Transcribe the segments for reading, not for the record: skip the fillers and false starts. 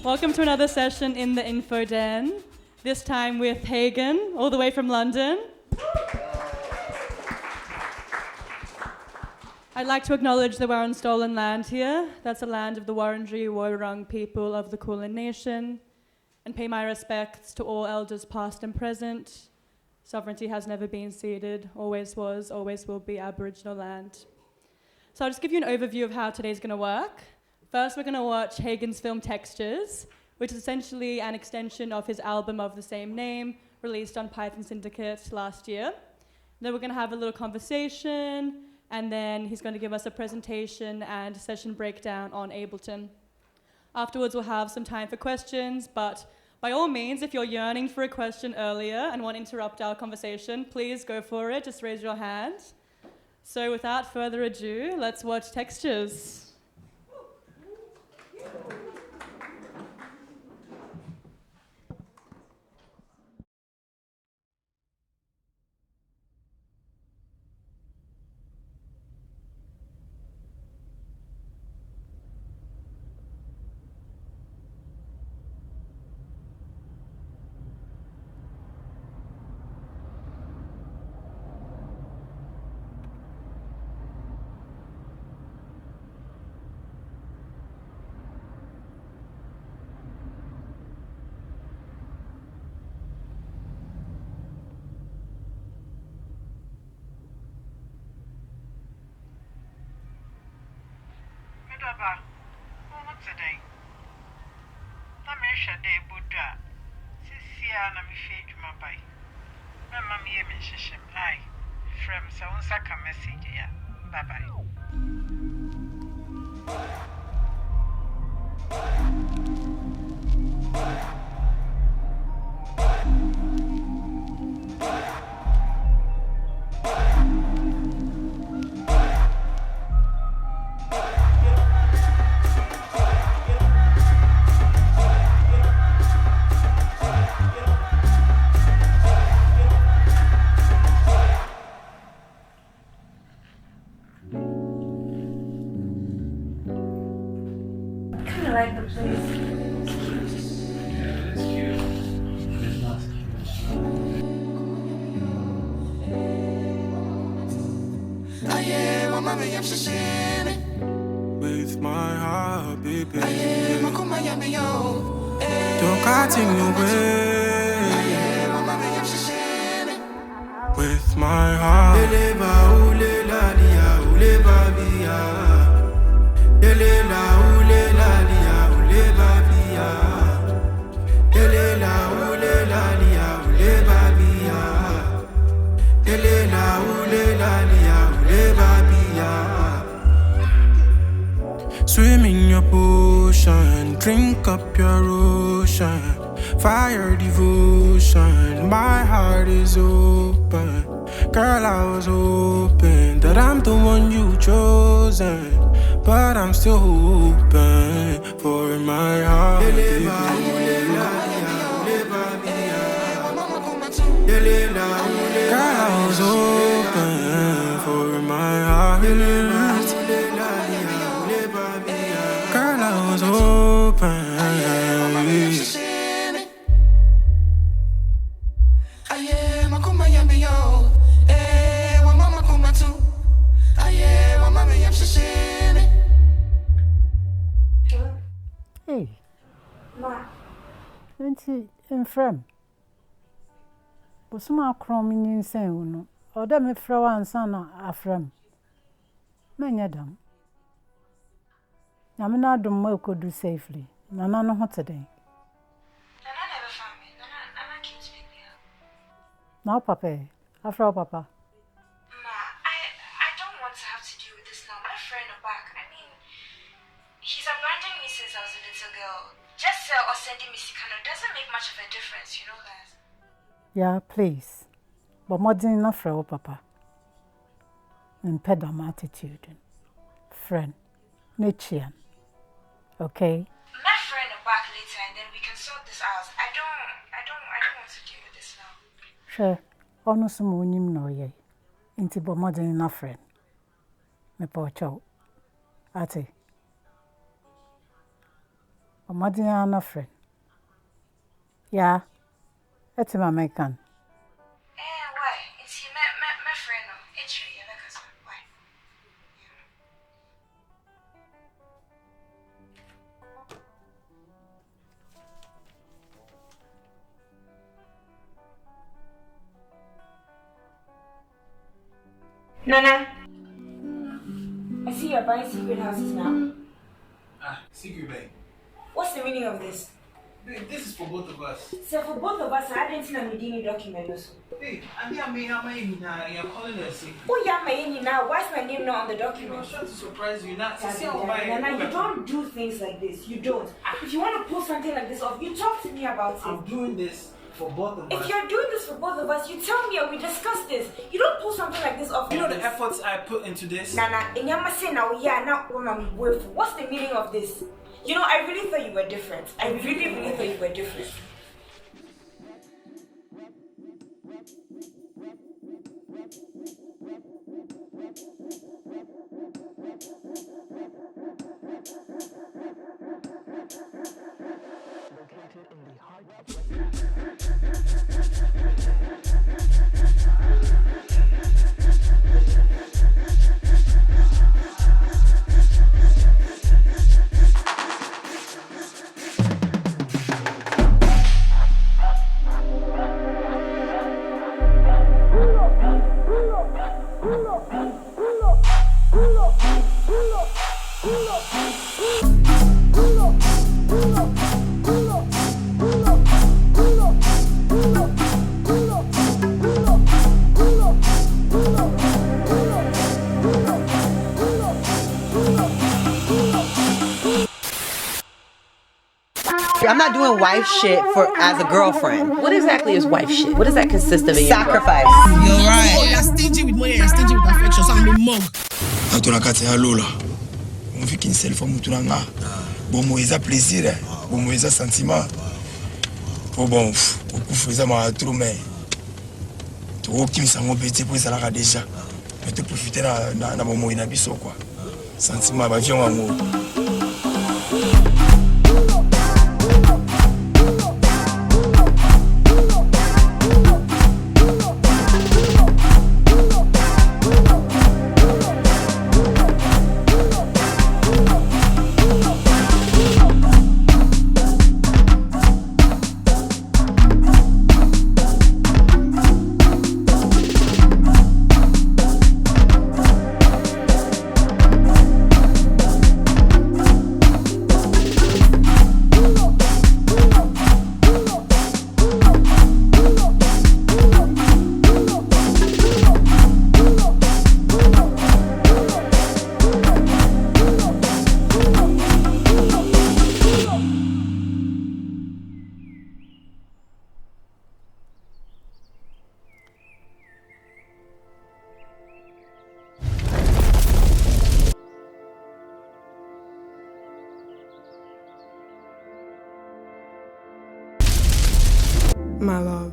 Welcome to another session in the Info Den, this time with Hagan, all the way from London. I'd like to acknowledge that we're on stolen land here. That's the land of the Wurundjeri Woi Wurrung people of the Kulin Nation, and pay my respects to all elders past and present. Sovereignty has never been ceded, always was, always will be Aboriginal land. So I'll just give you an overview of how today's going to work. First, we're going to watch Hagan's film Textures, which is essentially an extension of his album of the same name, released on Python Syndicate last year. Then we're going to have a little conversation, and then he's going to give us a presentation and session breakdown on Ableton. Afterwards, we'll have some time for questions, but by all means, if you're yearning for a question earlier and want to interrupt our conversation, please go for it, just raise your hand. So without further ado, let's watch Textures. Un-ceded. I'm sure they Buddha. Sisia na mi fe dwuma bai. Na mam ye me hyehyem ai. From so unsaka message ya. Bye bye. With my heart, baby. Don't continue with my heart. Swim in your potion, drink up your ocean, fire devotion, my heart is open. Girl, I was hoping that I'm the one you chosen, but I'm still hoping for my heart. Girl, I was hoping for my heart. Girl, I was open. Hey, in frame. But some crom in insane, or them if flower and son are frame. Many of them. I'm not the more could do safely. No, no, no, today. Nana never found me. Nana came to pick me up. No, Papa. After Papa. Ma, I don't want to have to deal with this now. My friend are back. I mean, he's abandoning me since I was a little girl. Just or sending me Sikano doesn't make much of a difference, you know that. Yeah, please. But more than enough for Papa. And pedal attitude. Friend. Nature. Okay? My friend are back later and then we can sort this out. I don't want to deal with this now. Sure. Ono sumo unim no ye. Inti bo more than enough friend. Me po chow. Ate. Omadiana friend. Yeah. That's my American. Why? It's he, my friend. It's you, because why? Nana, I see you're buying secret houses now. Secret, babe. What's the meaning of this? Babe, this is for both of us. So for both of us, I didn't see a Medini document also. Hey, you're calling us secret. Oh yeah, my name now. Why is my name not on the I document? was trying to surprise you. Not to see Nana, you don't do things like this. You don't. If you want to pull something like this off, you talk to me about it. I'm doing this for both of us. If you're doing this for both of us, you tell me and we discuss this. You don't pull something like this off. You know the efforts I put into this? Nana, in your say now, yeah, now what's the meaning of this? You know, I really thought you were different. I really, really thought you were different. I'm not doing wife shit as a girlfriend. What exactly is wife shit? What does that consist of? Sacrifice. You're right. You're stingy with money, you're stingy with affection, so I'm a mug. Atuna kati halola. On fait qu'une seule fois mutuna nga. Bon moïsa plaisir, bon moïsa sentiment. Bon bon, au coup faisait ma trop mais. Trop qui me s'en embêté pour ça là déjà. Mais te profiter na bon moïna biso quoi. Sentiment ba vion amour. My love,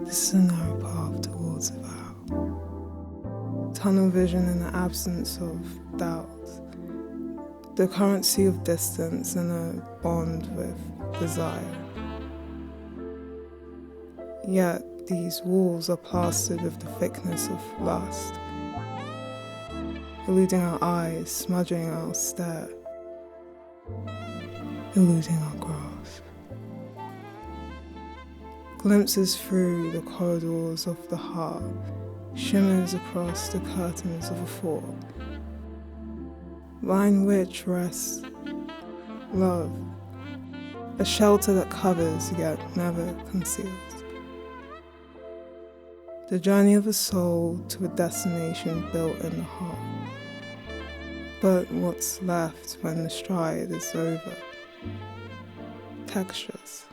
this is a narrow path towards a vow. Tunnel vision in the absence of doubt. The currency of distance in a bond with desire. Yet these walls are plastered with the thickness of lust, eluding our eyes, smudging our stare, eluding our grasp. Glimpses through the corridors of the heart, shimmers across the curtains of a fort, behind which rests love, a shelter that covers yet never conceals. The journey of a soul to a destination built in the heart. But what's left when the stride is over? Textures.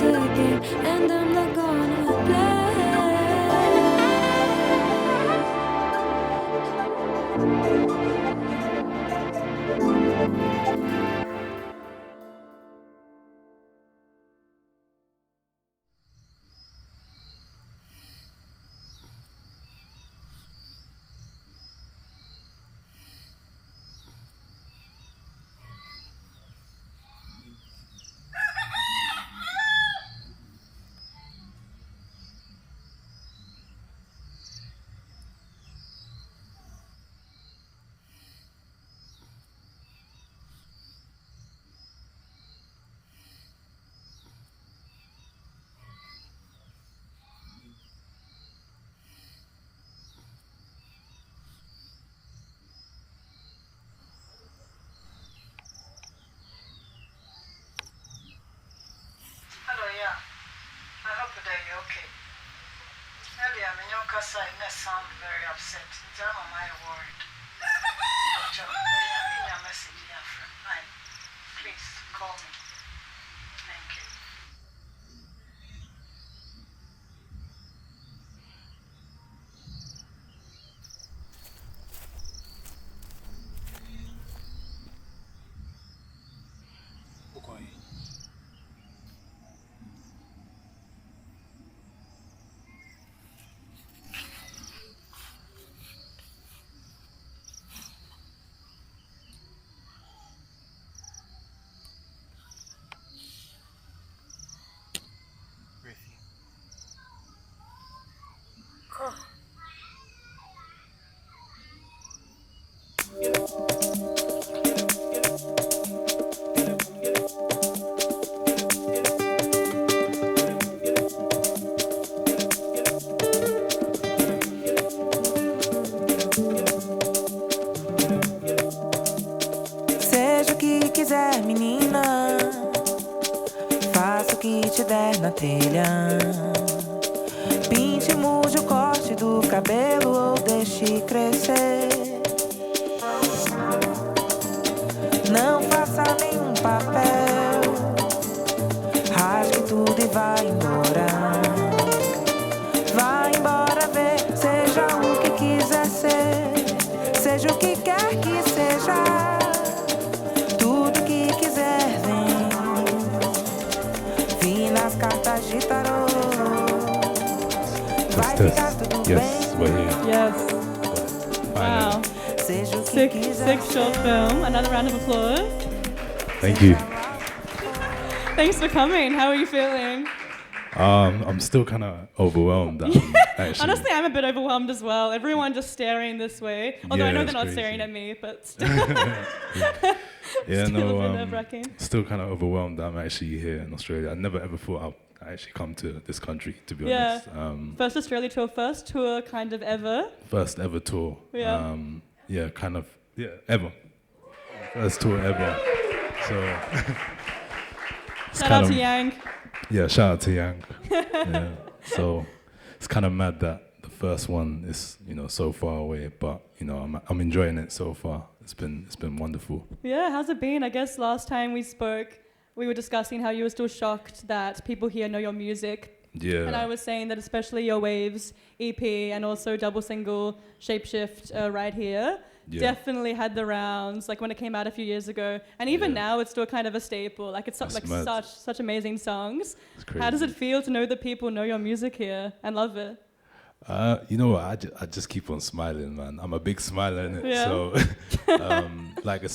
And I'm not gonna play. Hello, yeah. I hope that you're okay. Earlier, when your casa sound very upset. I'm my worried. But in your message, yeah, friend. Please call me. Thank you. Seja o que quiser, menina, faça o que te der na telha. Pinte, mude o corte do cabelo ou deixe crescer. Não faça nenhum papel, rasgue tudo e vá embora. Vá embora ver, seja o que quiser ser, seja o que quer que seja. Tudo que quiser vem, vi nas cartas de tarô. Vai ficar tudo bem. Yes, we're here. Yes. Wow. Sick short film. Another round of applause. Thank you. Thanks for coming. How are you feeling? I'm still kind of overwhelmed. Actually. Honestly, I'm a bit overwhelmed as well. Everyone just staring this way. Although I know they're not staring at me, but still. Yeah, still no, a bit nerve-wracking. Still kind of overwhelmed that I'm actually here in Australia. I never ever thought I'd actually come to this country, to be honest. First Australia tour, first tour kind of ever. First ever tour. Yeah. Ever. First tour ever. So. Shout out to Yang. Yeah, shout out to Yang. Yeah. So it's kind of mad that the first one is, so far away, but I'm enjoying it so far. It's been wonderful. Yeah, how's it been? I guess last time we spoke, we were discussing how you were still shocked that people here know your music. Yeah. And I was saying that especially your Waves EP and also double single Shapeshift right here definitely had the rounds, like when it came out a few years ago. And even now it's still kind of a staple. Like it's such amazing songs. How does it feel to know that people know your music here and love it? You know what? I just keep on smiling, man. I'm a big smiler, innit? Yeah. So,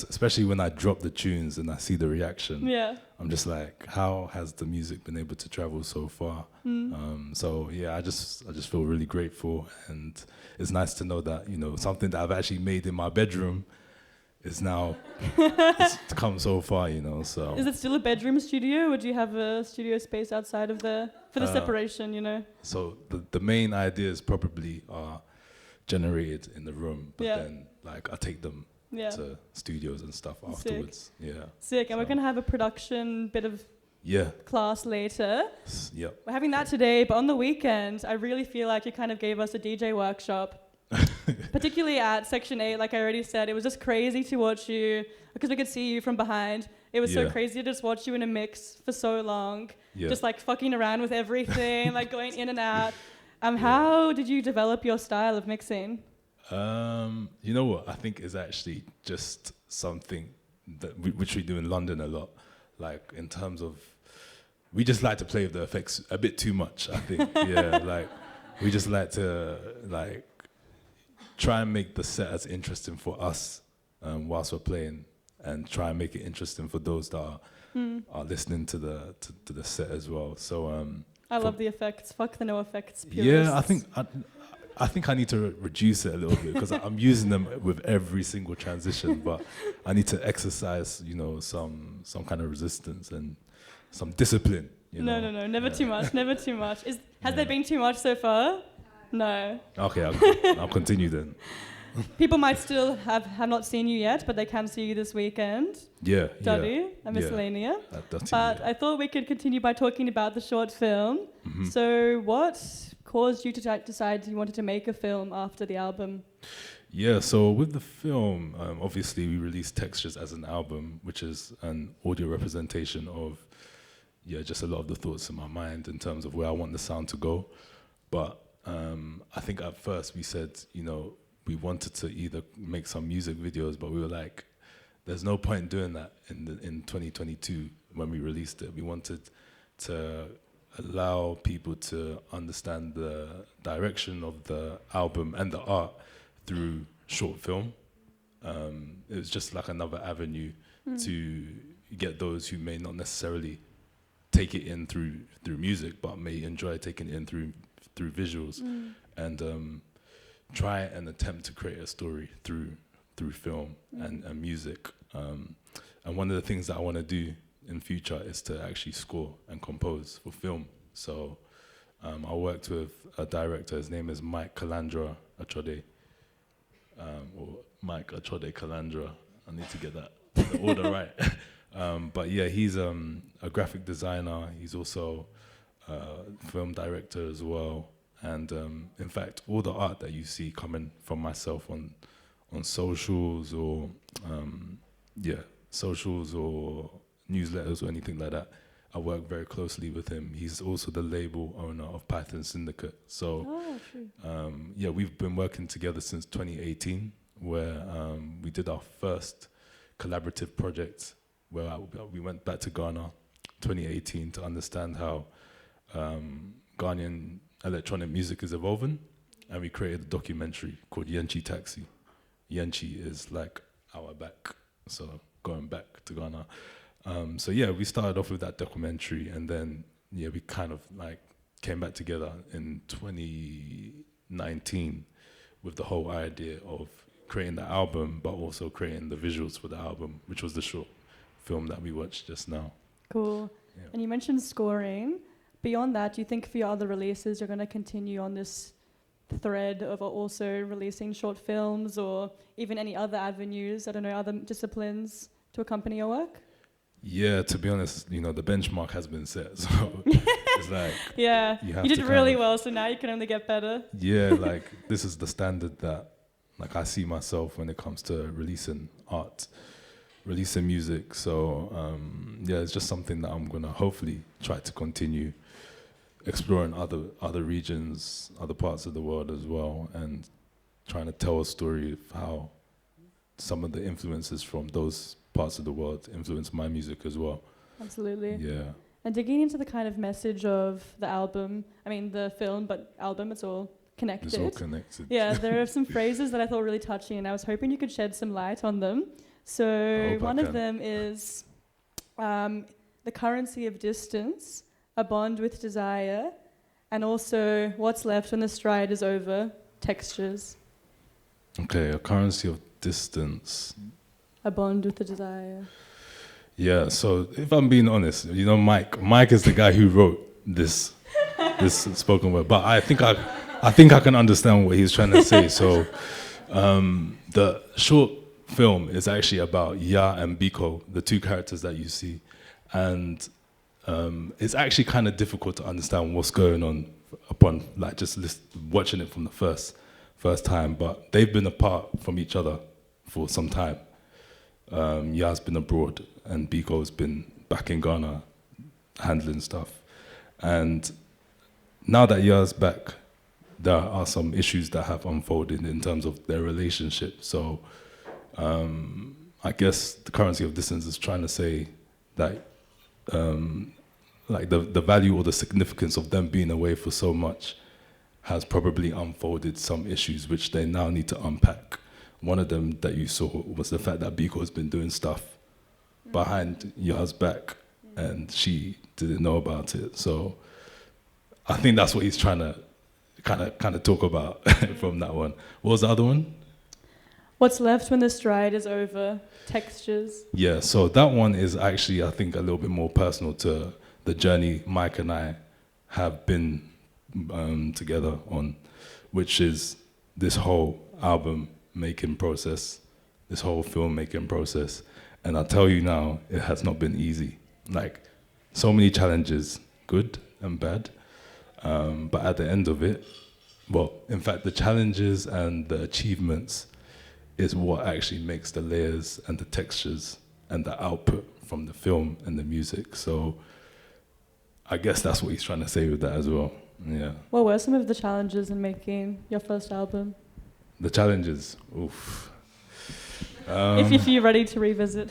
especially when I drop the tunes and I see the reaction, I'm just like, how has the music been able to travel so far? I just feel really grateful, and it's nice to know that something that I've actually made in my bedroom is now it's come so far, So is it still a bedroom studio, or do you have a studio space outside of there for the separation? So the main ideas probably are generated in the room, but then I take them to studios and stuff afterwards. Sick. And we're gonna have a production bit of class later. Yep. We're having that today, but on the weekend, I really feel like you kind of gave us a DJ workshop. Particularly at Section 8, like I already said, it was just crazy to watch you, because we could see you from behind. It was so crazy to just watch you in a mix for so long, just like fucking around with everything, like going in and out. How did you develop your style of mixing? You know what? I think is actually just something that which we do in London a lot. Like in terms of, we just like to play with the effects a bit too much. I think, yeah. Like we just like to like try and make the set as interesting for us whilst we're playing, and try and make it interesting for those that are listening to the set as well. So I love the effects. Fuck the no effects purists. Yeah, I think I need to reduce it a little bit because I'm using them with every single transition, but I need to exercise, you know, some kind of resistance and some discipline. You know? No, never too much, never too much. Has there been too much so far? No. Okay, I'll continue then. People might still have not seen you yet, but they can see you this weekend. Yeah. Duddy, a miscellanea. But I thought we could continue by talking about the short film. Mm-hmm. So what caused you to decide you wanted to make a film after the album? Yeah, so with the film, obviously we released Textures as an album, which is an audio representation of, just a lot of the thoughts in my mind in terms of where I want the sound to go. But I think at first we said, you know, we wanted to either make some music videos, but we were like, there's no point doing that in 2022 when we released it. We wanted to allow people to understand the direction of the album and the art through short film. It was just like another avenue to get those who may not necessarily take it in through music, but may enjoy taking it in through visuals, and try and attempt to create a story through film and music. And one of the things that I want to do in future is to actually score and compose for film. So I worked with a director, his name is Mike Calandra Achode, or Mike Achode Calandra. I need to get the order right. But yeah, he's a graphic designer. He's also a film director as well. And in fact, all the art that you see coming from myself on socials or socials or newsletters or anything like that, I work very closely with him. He's also the label owner of Python Syndicate. So we've been working together since 2018, where we did our first collaborative project, where we went back to Ghana 2018 to understand how Ghanaian electronic music is evolving, and we created a documentary called Yenchi Taxi. Yenchi is like our back, so going back to Ghana. We started off with that documentary, and then we kind of like came back together in 2019 with the whole idea of creating the album, but also creating the visuals for the album, which was the short film that we watched just now. Cool. Yeah. And you mentioned scoring. Beyond that, do you think for your other releases you're going to continue on this thread of also releasing short films, or even any other avenues, I don't know, other disciplines to accompany your work? Yeah, to be honest, you know, the benchmark has been set, so it's like... Yeah, you did really well, so now you can only get better. Yeah, like, this is the standard that, like, I see myself when it comes to releasing art, releasing music, so, it's just something that I'm going to hopefully try to continue exploring other regions, other parts of the world as well, and trying to tell a story of how some of the influences from those parts of the world influence my music as well. Absolutely. Yeah. And digging into the kind of message of the album, I mean the film, but album, it's all connected. It's all connected. Yeah, there are some phrases that I thought really touching, and I was hoping you could shed some light on them. So one of them is the currency of distance, a bond with desire, and also what's left when the stride is over, textures. Okay, a currency of distance. A bond with the desire. Yeah, so if I'm being honest, you know, Mike is the guy who wrote this spoken word, but I think I can understand what he's trying to say. So the short film is actually about Ya and Biko, the two characters that you see, and it's actually kind of difficult to understand what's going on upon like just watching it from the first time, but they've been apart from each other for some time. Ya's been abroad and Biko's been back in Ghana handling stuff. And now that Ya's back, there are some issues that have unfolded in terms of their relationship. So I guess the currency of distance is trying to say that like the value or the significance of them being away for so much has probably unfolded some issues which they now need to unpack. One of them that you saw was the fact that Biko has been doing stuff behind Ya's back and she didn't know about it. So I think that's what he's trying to kind of talk about from that one. What was the other one? What's left when the stride is over? Textures. Yeah, so that one is actually, I think, a little bit more personal to the journey Mike and I have been together on, which is this whole album making process, this whole film making process. And I'll tell you now, it has not been easy. Like, so many challenges, good and bad. But at the end of it, well, in fact, the challenges and the achievements is what actually makes the layers and the textures and the output from the film and the music. So I guess that's what he's trying to say with that as well. Yeah. What were some of the challenges in making your first album? The challenges, oof. If you're ready to revisit.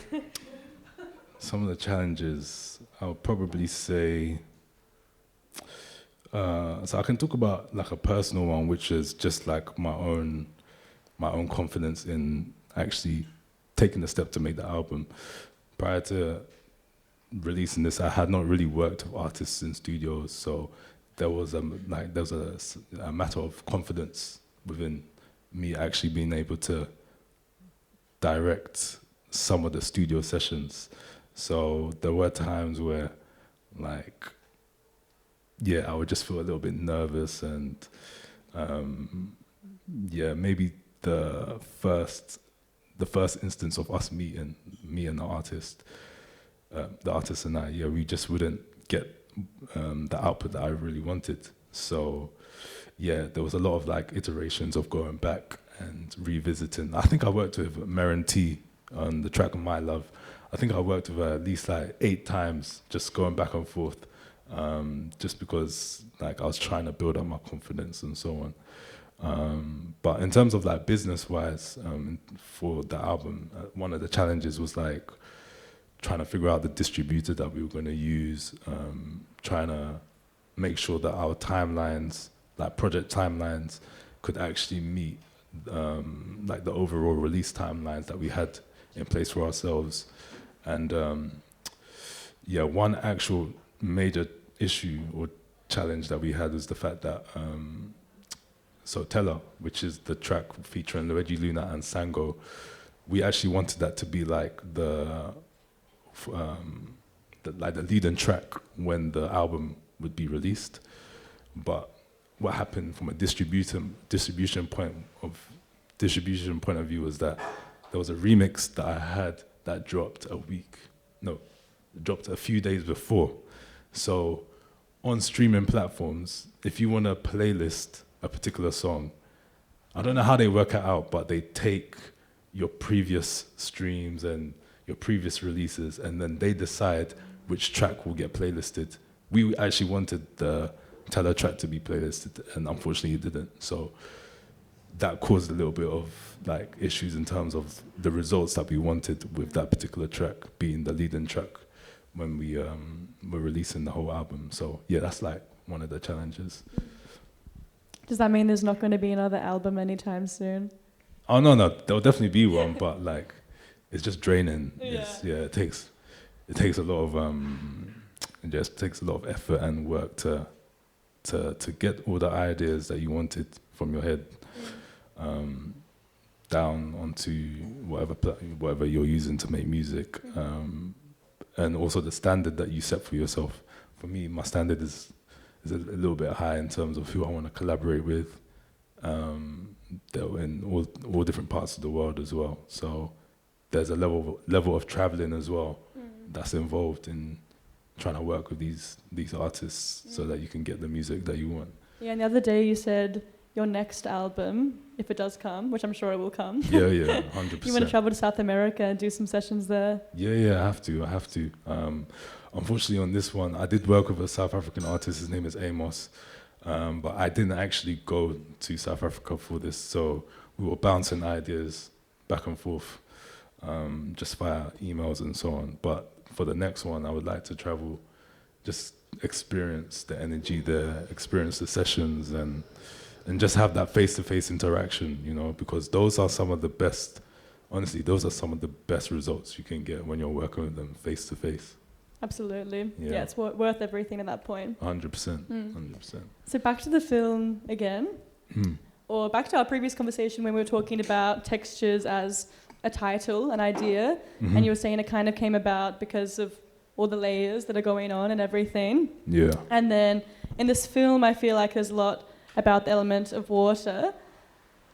Some of the challenges, I'll probably say, so I can talk about like a personal one, which is just like my own confidence in actually taking the step to make the album. Prior to releasing this, I had not really worked with artists in studios, so there was a matter of confidence within me actually being able to direct some of the studio sessions. So there were times where, like, I would just feel a little bit nervous, and maybe the first instance of us meeting, me and the artist and I, we just wouldn't get the output that I really wanted. So there was a lot of like iterations of going back and revisiting. I think I worked with Maren T on the track My Love. I think I worked with her at least like 8 times, just going back and forth, just because like I was trying to build up my confidence and so on. But in terms of like business-wise, for the album, one of the challenges was like trying to figure out the distributor that we were going to use, trying to make sure that our timelines, like project timelines, could actually meet like the overall release timelines that we had in place for ourselves. And one actual major issue or challenge that we had was the fact that so Tella, which is the track featuring Luigi Luna and Sango, we actually wanted that to be like the lead-in track when the album would be released. But what happened from a distribution point of view was that there was a remix that I had that dropped a few days before. So on streaming platforms, if you want to playlist a particular song, I don't know how they work it out, but they take your previous streams and your previous releases, and then they decide which track will get playlisted. We actually wanted the Tella track to be playlisted, and unfortunately it didn't. So that caused a little bit of like issues in terms of the results that we wanted with that particular track being the lead-in track when we were releasing the whole album. So that's like one of the challenges. Does that mean there's not going to be another album anytime soon? Oh no, there'll definitely be one, but like it's just draining. It takes a lot of it just takes a lot of effort and work to get all the ideas that you wanted from your head down onto whatever you're using to make music, and also the standard that you set for yourself. For me, my standard is a little bit high in terms of who I want to collaborate with. They're in all different parts of the world as well. So there's a level of traveling as well that's involved in trying to work with these artists so that you can get the music that you want. Yeah, and the other day you said your next album, if it does come, which I'm sure it will come. 100%. You want to travel to South America and do some sessions there? I have to. Unfortunately, on this one, I did work with a South African artist. His name is Amos. But I didn't actually go to South Africa for this, so we were bouncing ideas back and forth, just via emails and so on. But for the next one, I would like to travel, just experience the energy there, experience the sessions, and just have that face-to-face interaction, you know, because those are some of the best, honestly, those are some of the best results you can get when you're working with them face-to-face. Absolutely. Yeah, it's worth everything at that point. 100%. 100%. So back to the film again, or back to our previous conversation when we were talking about textures as a title, an idea, and you were saying it kind of came about because of all the layers that are going on and everything. Yeah. And then in this film, I feel like there's a lot about the element of water.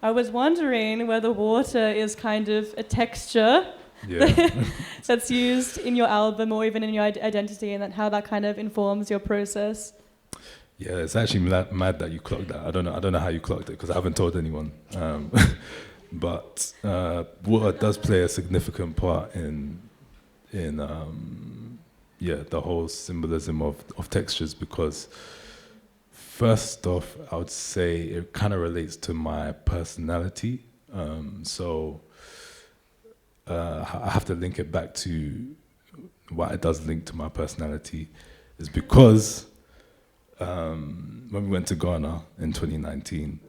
I was wondering whether water is kind of a texture that's used in your album or even in your identity, and how that kind of informs your process. Yeah, it's actually mad that you clocked that. I don't know how you clocked it because I haven't told anyone. But water does play a significant part in the whole symbolism of textures, because first off, I would say it kind of relates to my personality. So I have to link it back to why it does link to my personality is because when we went to Ghana in 2019,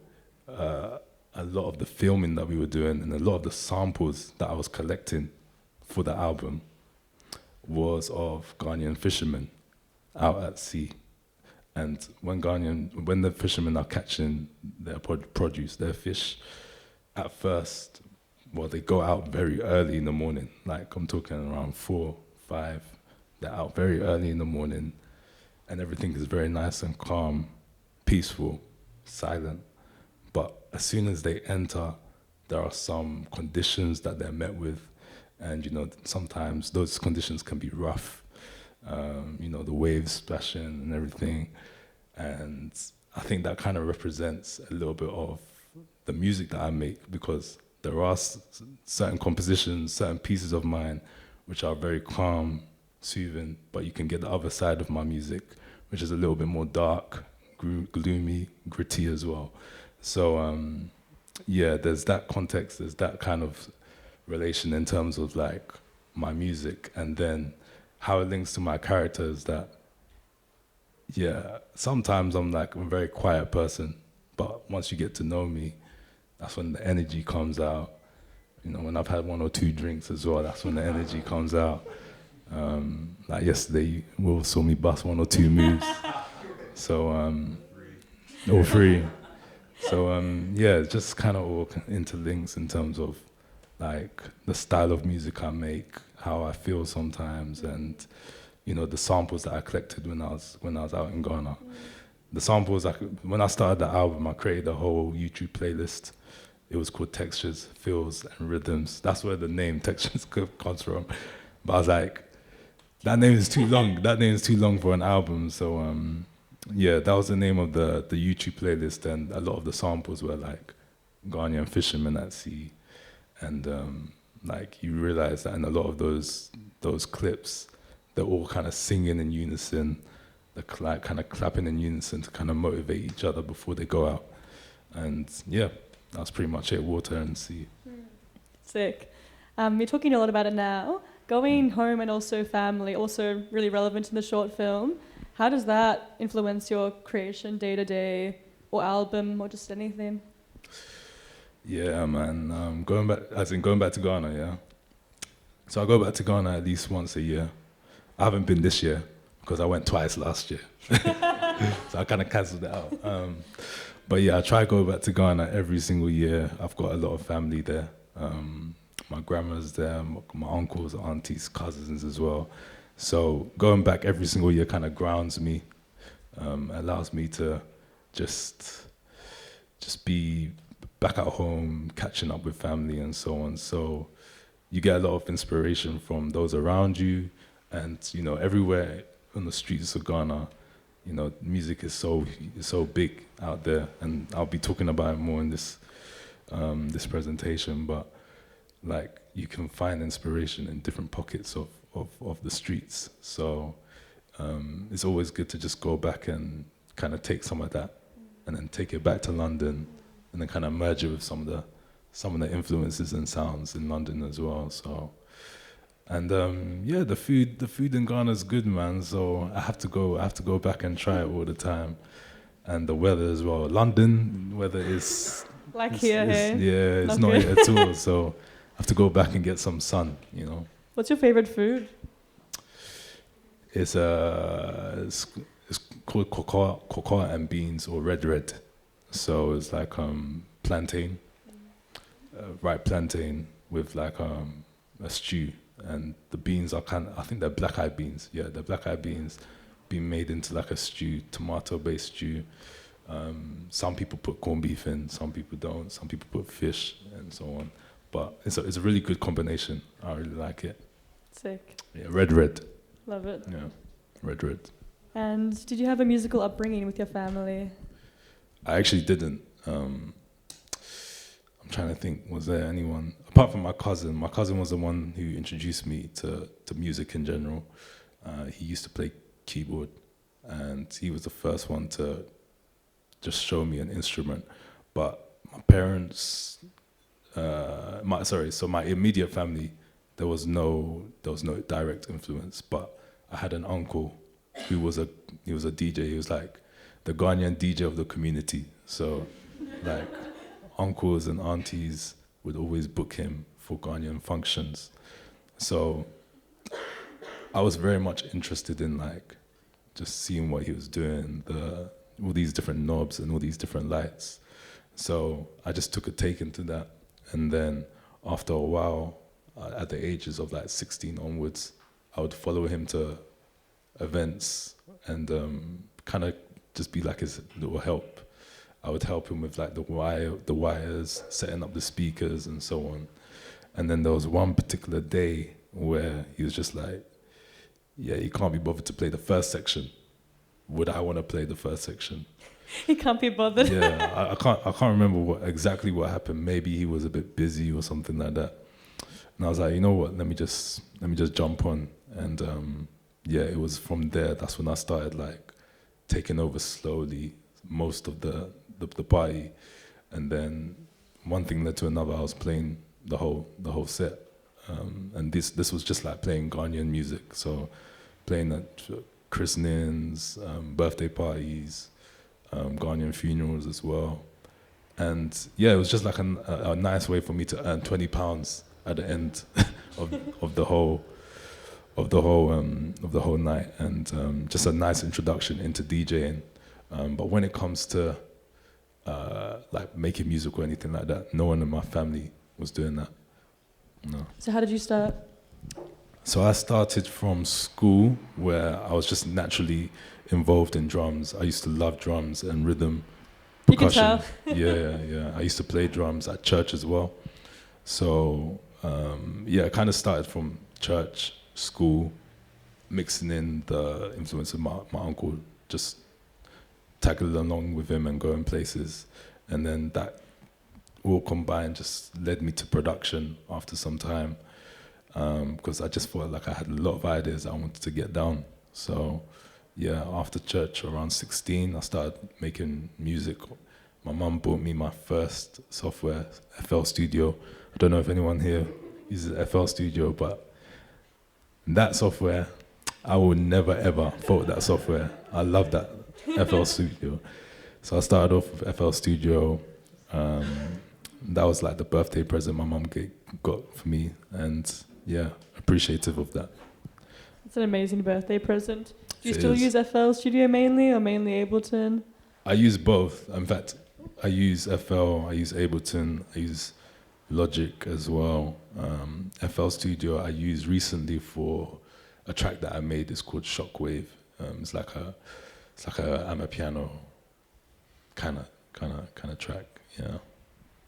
a lot of the filming that we were doing and a lot of the samples that I was collecting for the album was of Ghanaian fishermen out at sea. And when the fishermen are catching their produce, their fish, at first, well, they go out very early in the morning. Like, I'm talking around 4, 5. They're out very early in the morning, and everything is very nice and calm, peaceful, silent. But as soon as they enter, there are some conditions that they're met with, and, you know, sometimes those conditions can be rough. You know, the waves splashing and everything. And I think that kind of represents a little bit of the music that I make, because there are certain compositions, certain pieces of mine, which are very calm, soothing, but you can get the other side of my music, which is a little bit more dark, gloomy, gritty as well. So, yeah, there's that context, there's that kind of relation in terms of like my music, and then how it links to my characters. That, yeah, sometimes I'm like a very quiet person, but once you get to know me, that's when the energy comes out. You know, when I've had 1 or 2 drinks as well, that's when the energy comes out. Like yesterday, Will saw me bust 1 or 2 moves. So, all 3. So, yeah, it just kind of all interlinks in terms of like the style of music I make, how I feel sometimes, and, you know, the samples that I collected when I was out in Ghana. The samples, when I started the album, I created a whole YouTube playlist. It was called Textures, Feels, and Rhythms. That's where the name Textures comes from. But I was like, that name is too long. That name is too long for an album. So, yeah, that was the name of the YouTube playlist, and a lot of the samples were like Ghanaian fishermen at sea. And like, you realize that in a lot of those clips, they're all kind of singing in unison, they're kind of clapping in unison to kind of motivate each other before they go out. And yeah, that's pretty much it, water and sea. Sick. You're talking a lot about it now. Going home and also family, also really relevant in the short film. How does that influence your creation day to day, or album, or just anything? Yeah, man. Going back to Ghana, yeah. So I go back to Ghana at least once a year. I haven't been this year because I went twice last year. So I kind of cancelled it out. But yeah, I try to go back to Ghana every single year. I've got a lot of family there. My grandma's there, my uncles, aunties, cousins as well. So going back every single year kind of grounds me, allows me to just be back at home, catching up with family and so on. So you get a lot of inspiration from those around you, and, you know, everywhere on the streets of Ghana, you know, music is so big out there, and I'll be talking about it more in this presentation. But like, you can find inspiration in different pockets of the streets. So it's always good to just go back and kind of take some of that and then take it back to London, and then kind of merge it with some of the influences and sounds in London as well. So, and yeah, the food in Ghana is good, man. So I have to go back and try it all the time, and the weather as well. London weather is like here, hey? Yeah, it's not here at all. So I have to go back and get some sun, you know. What's your favorite food? It's called cocoa and beans, or red. So it's like plantain, ripe plantain with like a stew, and the beans are I think they're black-eyed beans. Yeah, they're black-eyed beans being made into like a stew, tomato-based stew. Some people put corned beef in, some people don't. Some people put fish and so on. But it's a really good combination. I really like it. Sick. Yeah, red. Love it. Yeah, red. And did you have a musical upbringing with your family? I actually didn't. I'm trying to think, was there anyone, apart from my cousin? My cousin was the one who introduced me to music in general. He used to play keyboard, and he was the first one to just show me an instrument. But my parents, my immediate family, there was no direct influence. But I had an uncle who was a DJ. He was like the Ghanaian DJ of the community. So, like, uncles and aunties would always book him for Ghanaian functions. So I was very much interested in like just seeing what he was doing, all these different knobs and all these different lights. So I just took a take into that. And then after a while, at the ages of like 16 onwards, I would follow him to events and kind of just be like his little help. I would help him with like the wires, setting up the speakers and so on. And then there was one particular day where he was just like, yeah, he can't be bothered to play the first section. Would I want to play the first section? He can't be bothered. Yeah, I can't remember exactly what happened. Maybe he was a bit busy or something like that. And I was like, you know what? Let me just jump on. And yeah, it was from there. That's when I started like taking over slowly most of the party, and then one thing led to another. I was playing the whole set, and this was just like playing Ghanaian music. So playing at christenings, birthday parties, Ghanaian funerals as well. And yeah, it was just like a nice way for me to earn £20 at the end of the whole night, and just a nice introduction into DJing. But when it comes to like making music or anything like that, no one in my family was doing that. No. So how did you start? So I started from school, where I was just naturally involved in drums. I used to love drums and rhythm, percussion. You can tell. Yeah. I used to play drums at church as well. So yeah, I kind of started from church, school, mixing in the influence of my uncle, just tagging along with him and going places. And then that all combined just led me to production after some time, because I just felt like I had a lot of ideas I wanted to get down. So yeah, after church, around 16, I started making music. My mum bought me my first software, FL Studio. I don't know if anyone here uses FL Studio, but that software, I will never ever fault that software. I love that FL Studio. So I started off with FL Studio. That was like the birthday present my mum got for me, and yeah, appreciative of that. It's an amazing birthday present. Do you still use FL Studio mainly, or mainly Ableton? I use both. In fact, I use FL, I use Ableton, I use Logic as well. FL Studio I used recently for a track that I made. It's called Shockwave. It's like a amapiano kind of track. Yeah.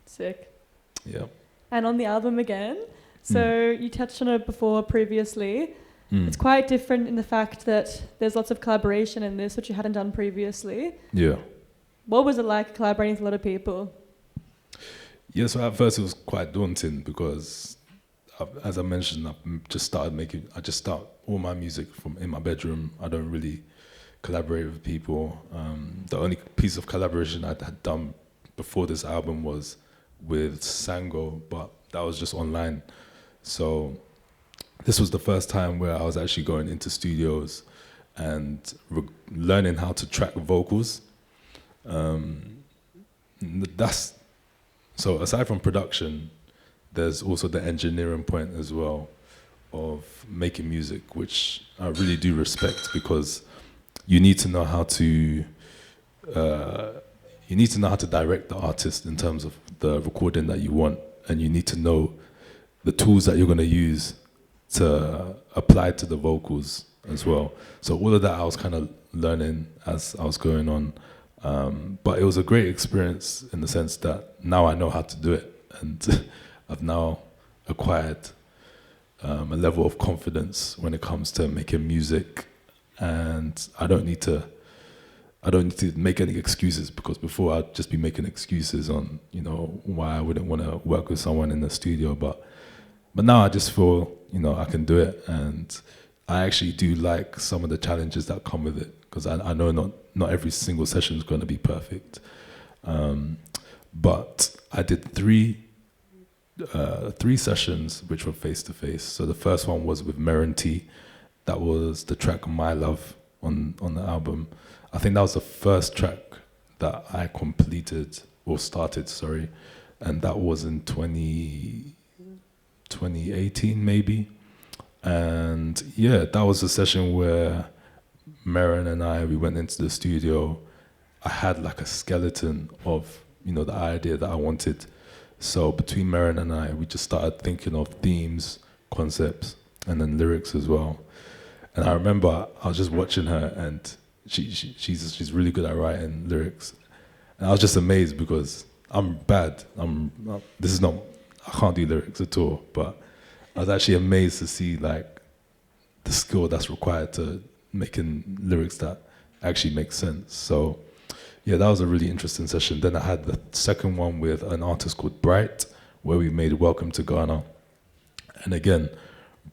Sick. Yeah. And on the album again, so you touched on it before previously. It's quite different in the fact that there's lots of collaboration in this, which you hadn't done previously. Yeah. What was it like collaborating with a lot of people? Yeah, so at first it was quite daunting because, as I mentioned, I just start all my music from in my bedroom. I don't really collaborate with people. The only piece of collaboration I had done before this album was with Sango, but that was just online. So this was the first time where I was actually going into studios and learning how to track vocals. So aside from production, there's also the engineering point as well of making music, which I really do respect, because you need to know how to direct the artist in terms of the recording that you want, and you need to know the tools that you're going to use to apply to the vocals as well. So all of that I was kind of learning as I was going on. But it was a great experience in the sense that now I know how to do it, and I've now acquired a level of confidence when it comes to making music, and I don't need to make any excuses, because before I'd just be making excuses on, you know, why I wouldn't want to work with someone in the studio, but now I just feel, you know, I can do it, and I actually do like some of the challenges that come with it, because I know not every single session is going to be perfect. But I did three sessions which were face-to-face. So the first one was with Merrin T. That was the track My Love on the album. I think that was the first track that I completed, or started, sorry, and that was in 2018 maybe. And yeah, that was a session where Merrin and we went into the studio. I had like a skeleton of, you know, the idea that I wanted. So between Merrin and we just started thinking of themes, concepts, and then lyrics as well. And I remember I was just watching her, and she's really good at writing lyrics. And I was just amazed, because I'm bad. I can't do lyrics at all, but I was actually amazed to see like the skill that's required to making lyrics that actually make sense. So yeah, that was a really interesting session. Then I had the second one with an artist called Bright, where we made Welcome to Ghana. And again,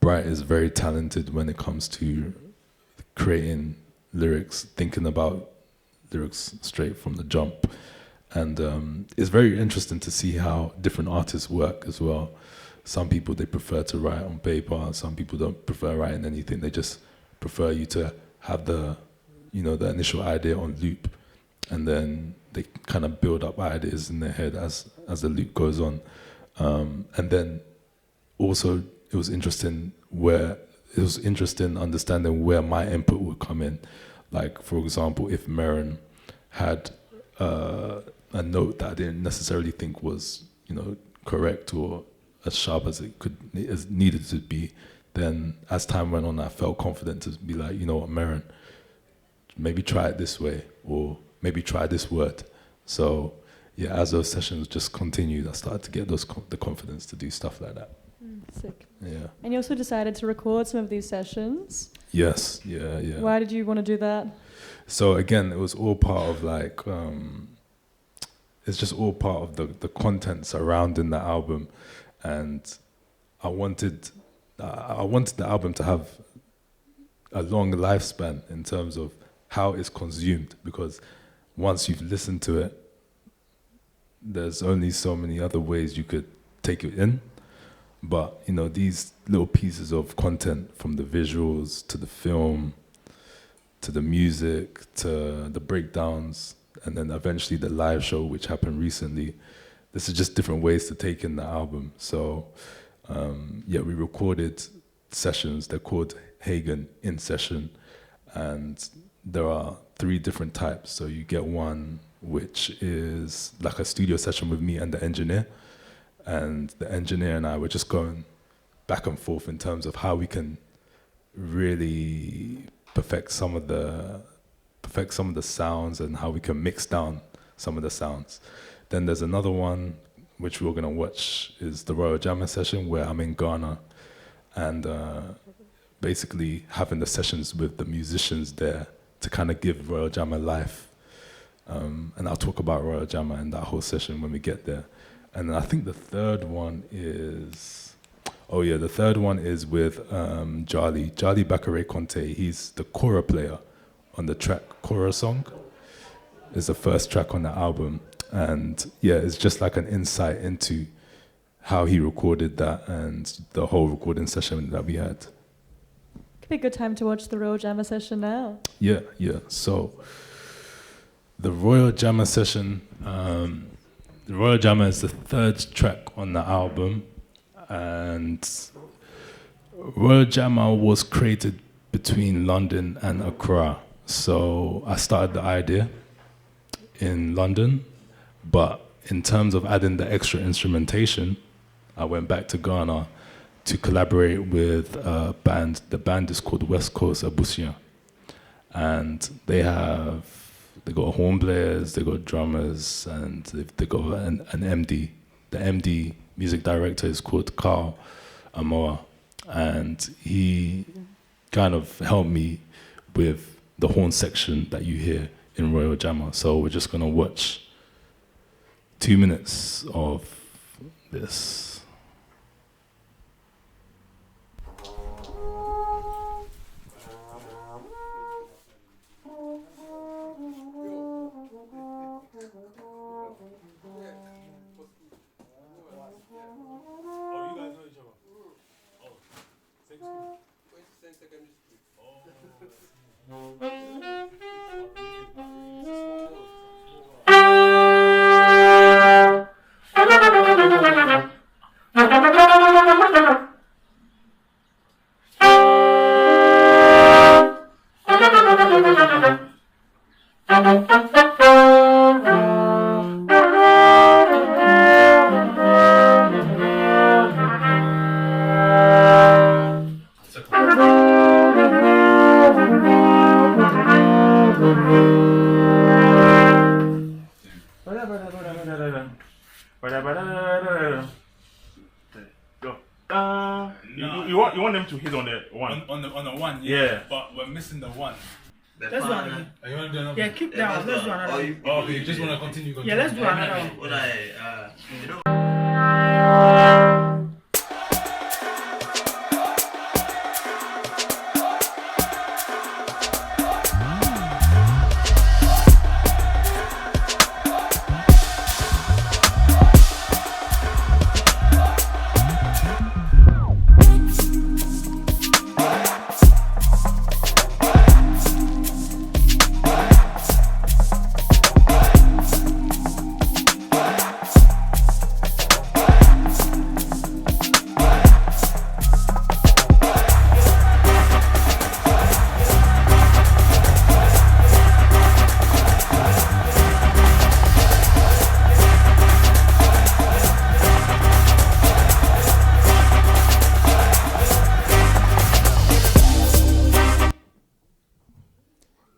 Bright is very talented when it comes to creating lyrics, thinking about lyrics straight from the jump. And it's very interesting to see how different artists work as well. Some people, they prefer to write on paper. Some people don't prefer writing anything. They just prefer you to have the initial idea on loop, and then they kind of build up ideas in their head as the loop goes on. And then also it was interesting understanding where my input would come in. Like, for example, if Merrin had a note that I didn't necessarily think was, you know, correct or as sharp as as needed to be, then as time went on, I felt confident to be like, you know what, Merrin, maybe try it this way, or maybe try this word. So yeah, as those sessions just continued, I started to get the confidence to do stuff like that. Sick. Yeah. And you also decided to record some of these sessions. Yes, yeah. Why did you want to do that? So again, it was all part of like, it's just all part of the content surrounding the album. And I wanted the album to have a long lifespan in terms of how it's consumed, because once you've listened to it, there's only so many other ways you could take it in. But, you know, these little pieces of content, from the visuals to the film, to the music, to the breakdowns, and then eventually the live show, which happened recently, this is just different ways to take in the album. So, yeah, we recorded sessions. They're called Hagan in session. And there are 3 different types. So you get one which is like a studio session with me and the engineer. And the engineer and I were just going back and forth in terms of how we can really perfect some of the sounds, and how we can mix down some of the sounds. Then there's another one which we're gonna watch, is the Royal Jama session, where I'm in Ghana, and basically having the sessions with the musicians there to kind of give Royal Jama life. And I'll talk about Royal Jama and that whole session when we get there. And I think the third one is with Charlie Bakare Conte. He's the kora player on the track Kora Song. It's the first track on the album. And yeah, it's just like an insight into how he recorded that and the whole recording session that we had. Could be a good time to watch the Royal Jama session now. Yeah. So the Royal Jama session, the Royal Jama is the third track on the album, and Royal Jama was created between London and Accra. So I started the idea in London, but in terms of adding the extra instrumentation, I went back to Ghana to collaborate with a band. The band is called West Coast Abusia, and they got horn players, they got drummers, and they got an MD. The MD music director is called Carl Amoa, and he kind of helped me with the horn section that you hear in Royal Jama. So we're just gonna watch 2 minutes of this. You want them to hit on the one? On the one, yeah. But we're missing the one. Let's do another. You want to do another? Yeah, keep down. Let's do another. Okay, you just want to continue. Yeah, let's do another one.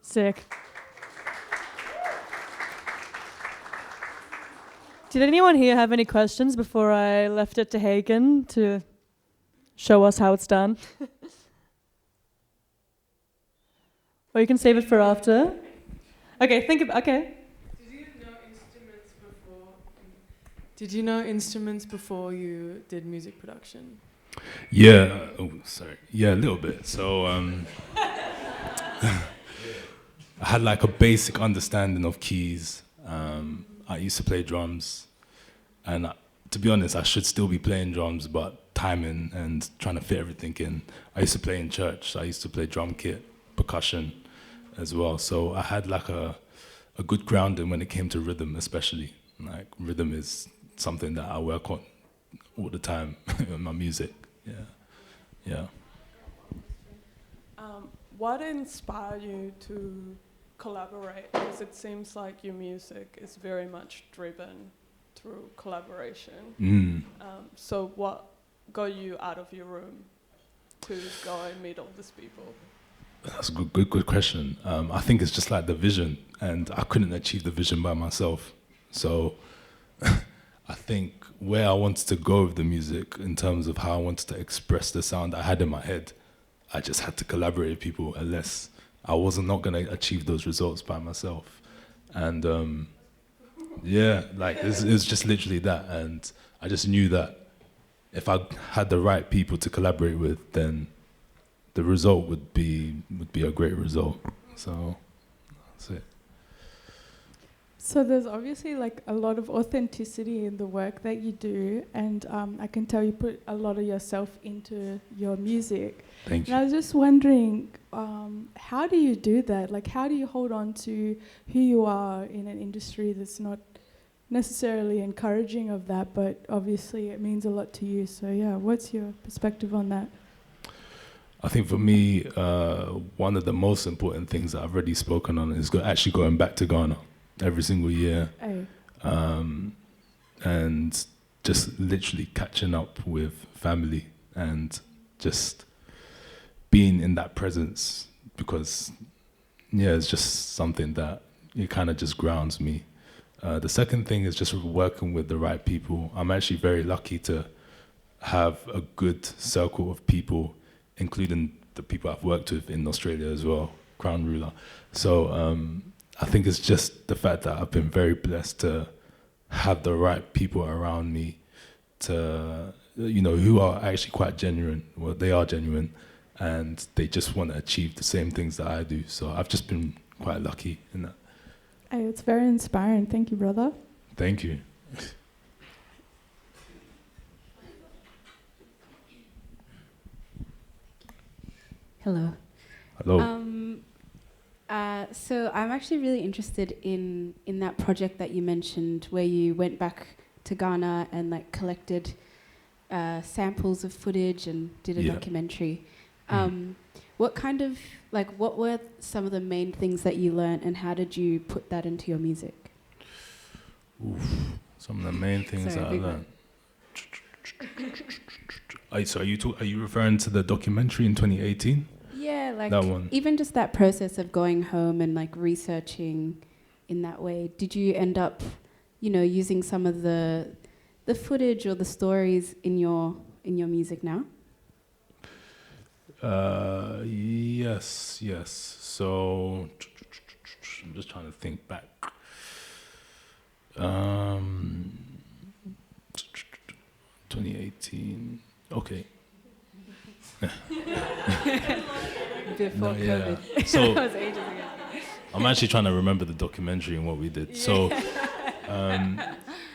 Sick. Did anyone here have any questions before I left it to Hagan to show us how it's done? Or you can save it for after. Okay, okay. Did you know instruments before you did music production? Yeah. Oh, sorry. Yeah, a little bit. So I had like a basic understanding of keys. I used to play drums, and to be honest, I should still be playing drums, but timing and trying to fit everything in. I used to play in church, so I used to play drum kit, percussion as well. So I had like a good grounding when it came to rhythm, especially. Like rhythm is something that I work on all the time in my music. Yeah. What inspired you to collaborate? Because it seems like your music is very much driven through collaboration. So what got you out of your room to go and meet all these people? That's a good question. I think it's just like the vision, and I couldn't achieve the vision by myself. So I think where I wanted to go with the music in terms of how I wanted to express the sound I had in my head, I just had to collaborate with people, unless I wasn't not going to achieve those results by myself. And yeah, like it was just literally that. And I just knew that if I had the right people to collaborate with, then the result would be a great result. So that's it. So there's obviously like a lot of authenticity in the work that you do, and I can tell you put a lot of yourself into your music. Thank you. And I was just wondering, how do you do that? Like, how do you hold on to who you are in an industry that's not necessarily encouraging of that, but obviously it means a lot to you? So yeah, what's your perspective on that? I think for me, one of the most important things that I've already spoken on is actually going back to Ghana every single year, and just literally catching up with family and just being in that presence, because yeah, it's just something that it kind of just grounds me. The second thing is just working with the right people. I'm actually very lucky to have a good circle of people, including the people I've worked with in Australia as well, Crown Ruler. So I think it's just the fact that I've been very blessed to have the right people around me to, you know, who are actually quite genuine. Well, they are genuine, and they just want to achieve the same things that I do. So I've just been quite lucky in that. Hey, it's very inspiring. Thank you, brother. Thank you. Hello. Hello. So I'm actually really interested in that project that you mentioned, where you went back to Ghana and like collected samples of footage and did a documentary. What kind of, like, what were some of the main things that you learned, and how did you put that into your music? Oof, some of the main things that I learned. So are you referring to the documentary in 2018? Yeah, like that one. Even just that process of going home and like researching in that way. Did you end up, you know, using some of the footage or the stories in your music now? Yes. So I'm just trying to think back. 2018. Okay. Before COVID. So that was ages ago. I'm actually trying to remember the documentary and what we did. So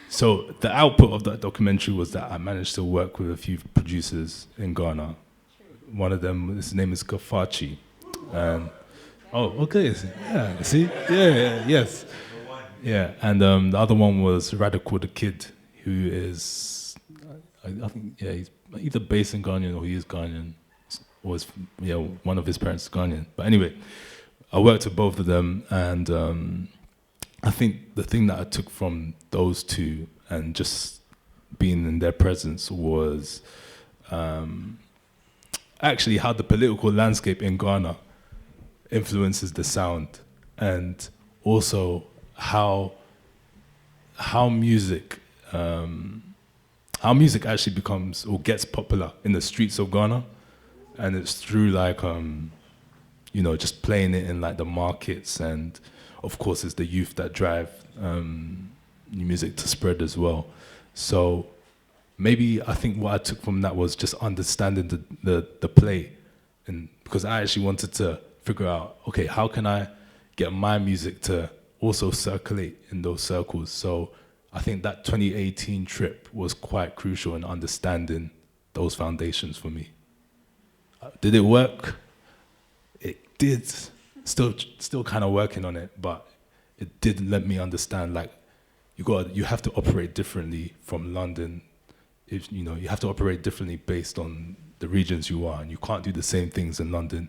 so the output of that documentary was that I managed to work with a few producers in Ghana. One of them, his name is Kafachi. Oh, okay. Yeah, see? Yeah, yes. Yeah, and the other one was Radical the Kid, who is, I think, yeah, he's either based in Ghana or he is Ghanaian. Or one of his parents is Ghanaian. But anyway, I worked with both of them, and I think the thing that I took from those two and just being in their presence was actually how the political landscape in Ghana influences the sound, and also how music actually becomes or gets popular in the streets of Ghana, and it's through like just playing it in like the markets, and of course it's the youth that drive new music to spread as well. So maybe I think what I took from that was just understanding the play, and because I actually wanted to figure out, okay, how can I get my music to also circulate in those circles? So I think that 2018 trip was quite crucial in understanding those foundations for me. Did it work? It did. Still kind of working on it, but it did let me understand, like, you have to operate differently from London. You have to operate differently based on the regions you are, and you can't do the same things in London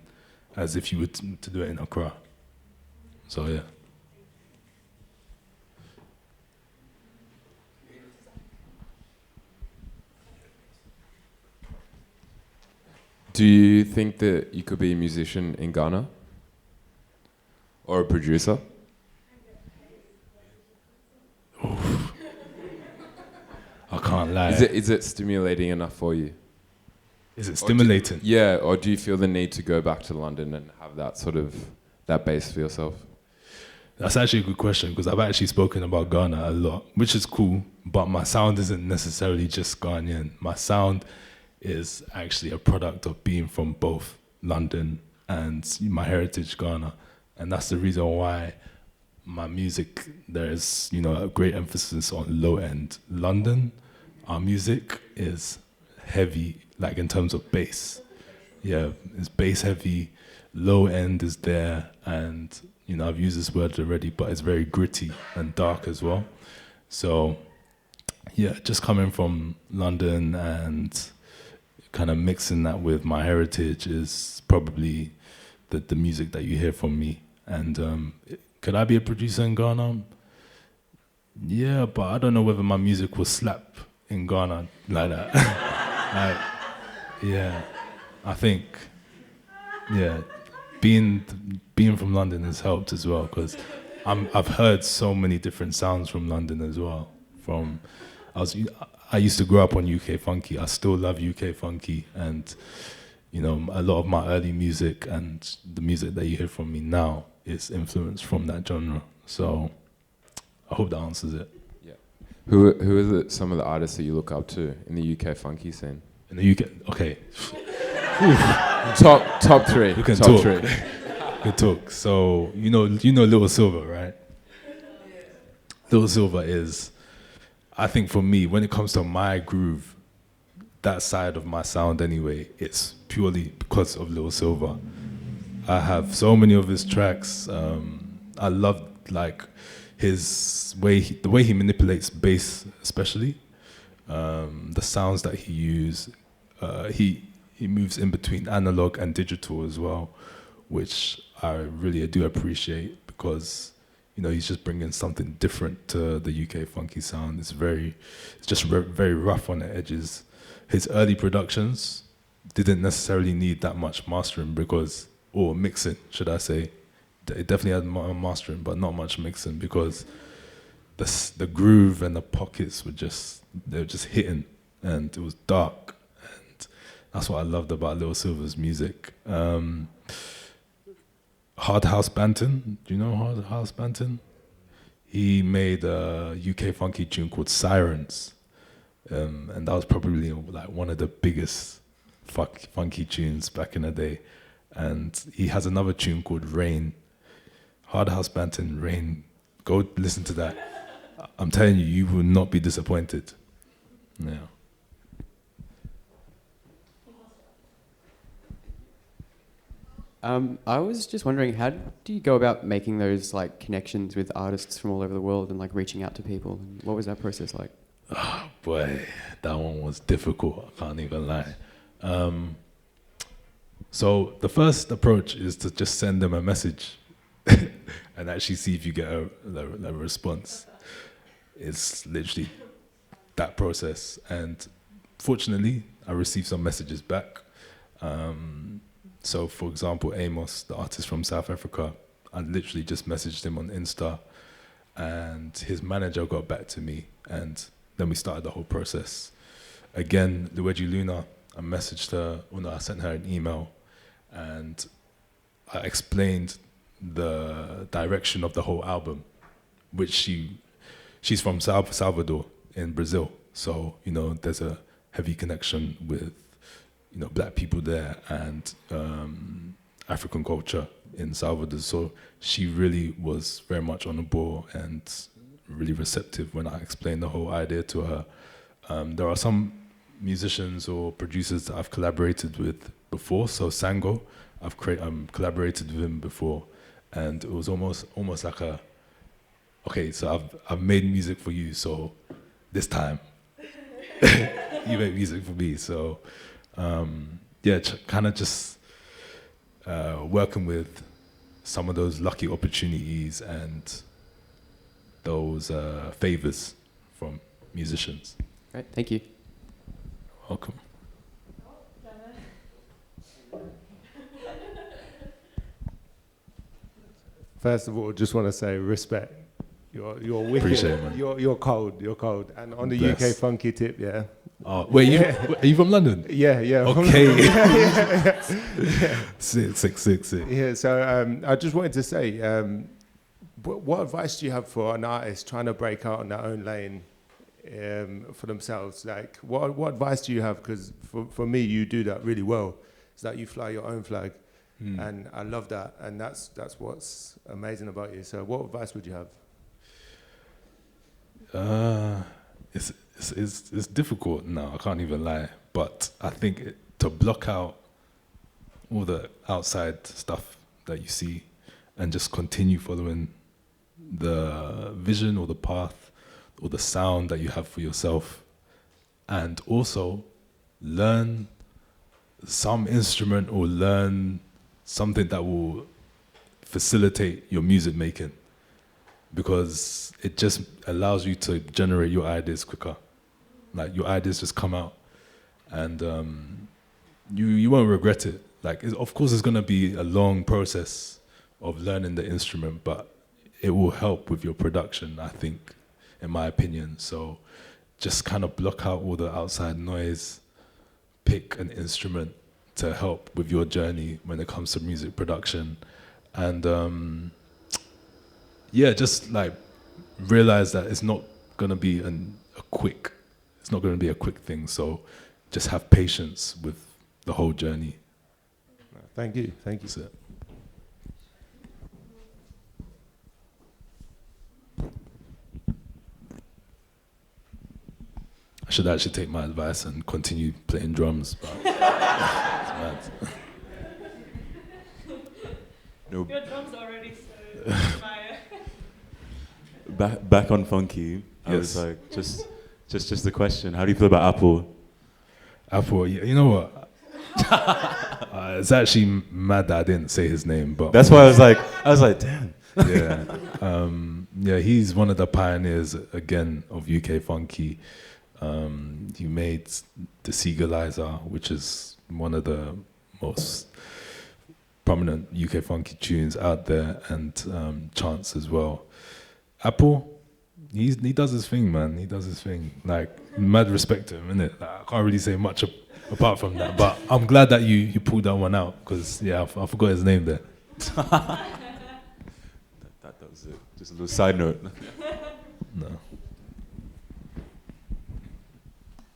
as if you were to do it in Accra. So yeah. Do you think that you could be a musician in Ghana? Or a producer? Oof. I can't lie. Is it stimulating enough for you? Is it stimulating? Or do you feel the need to go back to London and have that sort of, that base for yourself? That's actually a good question, because I've actually spoken about Ghana a lot, which is cool, but my sound isn't necessarily just Ghanaian. My sound is actually a product of being from both London and my heritage, Ghana. And that's the reason why my music, there's, you know, a great emphasis on low end. London, our music is heavy, like in terms of bass. Yeah, it's bass heavy, low end is there, and, you know, I've used this word already, but it's very gritty and dark as well. So, yeah, just coming from London and kind of mixing that with my heritage is probably the music that you hear from me. And could I be a producer in Ghana? Yeah, but I don't know whether my music will slap in Ghana like that. Yeah, I think, yeah, being from London has helped as well, because I've heard so many different sounds from London as well. I used to grow up on UK funky. I still love UK funky, and you know, a lot of my early music and the music that you hear from me now is influenced from that genre. So I hope that answers it. Yeah. Who are some of the artists that you look up to in the UK funky scene? In the UK, okay. top three. We can top talk. Three. We can talk. So you know Little Silver, right? Little Silver is, I think for me, when it comes to my groove, that side of my sound anyway, it's purely because of Little Silver. I have so many of his tracks. I love like the way he manipulates bass, especially the sounds that he uses. He moves in between analog and digital as well, which I really do appreciate, because you know, he's just bringing something different to the UK funky sound. It's just very rough on the edges. His early productions didn't necessarily need that much mastering or mixing, should I say. It definitely had mastering, but not much mixing, because the groove and the pockets they were just hitting, and it was dark. And that's what I loved about Little Silver's music. Hard House Banton, do you know Hard House Banton? He made a UK funky tune called Sirens, and that was probably like one of the biggest funky tunes back in the day. And he has another tune called Rain. Hard House Banton, Rain. Go listen to that. I'm telling you, you will not be disappointed. Yeah. I was just wondering, how do you go about making those like connections with artists from all over the world and like reaching out to people? What was that process like? Oh boy, that one was difficult. I can't even lie. So the first approach is to just send them a message and actually see if you get a response. It's literally that process. And fortunately, I received some messages back. So for example, Amos, the artist from South Africa, I literally just messaged him on Insta, and his manager got back to me, and then we started the whole process. Again, Luigi Luna, I messaged her, I sent her an email, and I explained the direction of the whole album, which she's from Salvador in Brazil. So, you know, there's a heavy connection with, you know, black people there and African culture in Salvador. So she really was very much on the ball and really receptive when I explained the whole idea to her. There are some musicians or producers that I've collaborated with before. So Sango, I've collaborated with him before, and it was almost like okay, so I've made music for you, so this time you make music for me. So yeah, kind of just working with some of those lucky opportunities and those favors from musicians. Great, thank you. Welcome. First of all, just want to say respect. You're wicked. Appreciate it, man. You're cold. You're cold. And on the Bless. UK funky tip, yeah. Oh, wait, are you from London? Yeah. Okay. Yeah. Sick. Yeah. So I just wanted to say, what advice do you have for an artist trying to break out on their own lane for themselves? Like, what advice do you have? Because for me, you do that really well. It's like you fly your own flag. And I love that, and that's what's amazing about you. So what advice would you have? It's difficult now, I can't even lie, but I think to block out all the outside stuff that you see and just continue following the vision or the path or the sound that you have for yourself, and also learn some instrument or learn something that will facilitate your music making, because it just allows you to generate your ideas quicker. Like your ideas just come out, and you won't regret it. Like of course it's gonna be a long process of learning the instrument, but it will help with your production, I think, in my opinion. So just kind of block out all the outside noise, pick an instrument to help with your journey when it comes to music production, and just like realize that it's not gonna be a quick thing. So just have patience with the whole journey. Thank you, sir. I should actually take my advice and continue playing drums, but it's mad. No. Your drums are already so fire. Back on funky. I was like, just the question. How do you feel about Apple? Apple, you know what? It's actually mad that I didn't say his name, but that's why I was like, damn. Yeah, he's one of the pioneers again of UK funky. He made the Seagullizer, which is one of the most prominent UK funky tunes out there, and Chance as well. Apple, he does his thing, man. He does his thing. Like, mad respect to him, innit? Like, I can't really say much apart from that, but I'm glad that you pulled that one out, because I forgot his name there. that was it. Just a little side note. No.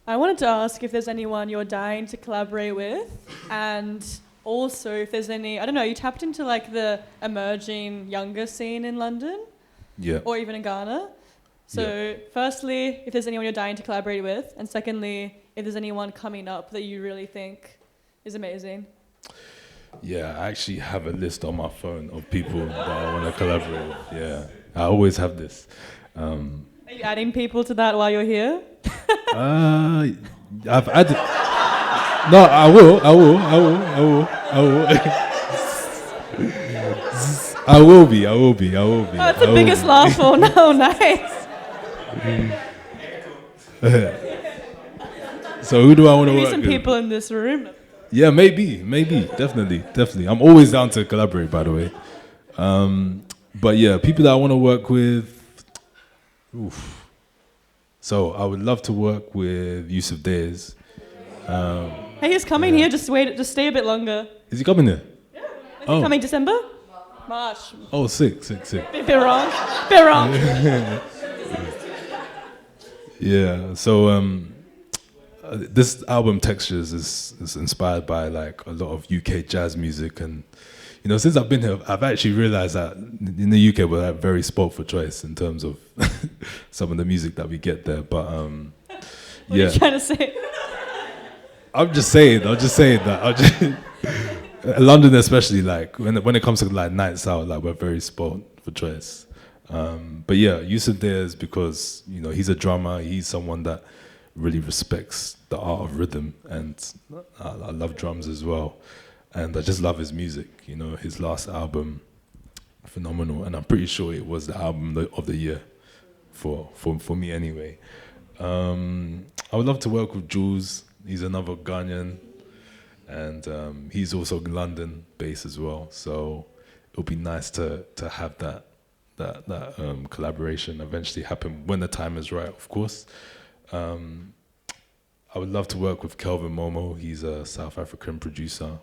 I wanted to ask if there's anyone you're dying to collaborate with, and also if there's any, I don't know, you tapped into like the emerging younger scene in London? Yeah. Or even in Ghana. So firstly, if there's anyone you're dying to collaborate with, and secondly, if there's anyone coming up that you really think is amazing. Yeah, I actually have a list on my phone of people that I want to collaborate with. Yeah, I always have this. Are you adding people to that while you're here? I've added. No, I will. I will be. Oh, that's the biggest laugh for now. Nice. So who do I want to work with? Maybe some people in this room. Yeah, maybe, definitely. I'm always down to collaborate, by the way. But yeah, people that I want to work with. Oof. So I would love to work with Yusuf Days. Hey, he's coming here. Just stay a bit longer. Is he coming here? Yeah. Is he coming December? March. Oh, sick. Bit wrong. Yeah. So this album Textures is inspired by like a lot of UK jazz music, and since I've been here, I've actually realized that in the UK we're like very spoilt for choice in terms of some of the music that we get there. But what are you trying to say? I'm just saying that. London especially, like when it comes to like nights out, like we're very spoilt for choice. But yeah, Yusuf Days, because he's a drummer. He's someone that really respects the art of rhythm, and I love drums as well. And I just love his music. His last album, phenomenal, and I'm pretty sure it was the album of the year for me anyway. I would love to work with Jules. He's another Ghanaian, and he's also London-based as well. So it'll be nice to have that collaboration eventually happen when the time is right, of course. I would love to work with Kelvin Momo. He's a South African producer.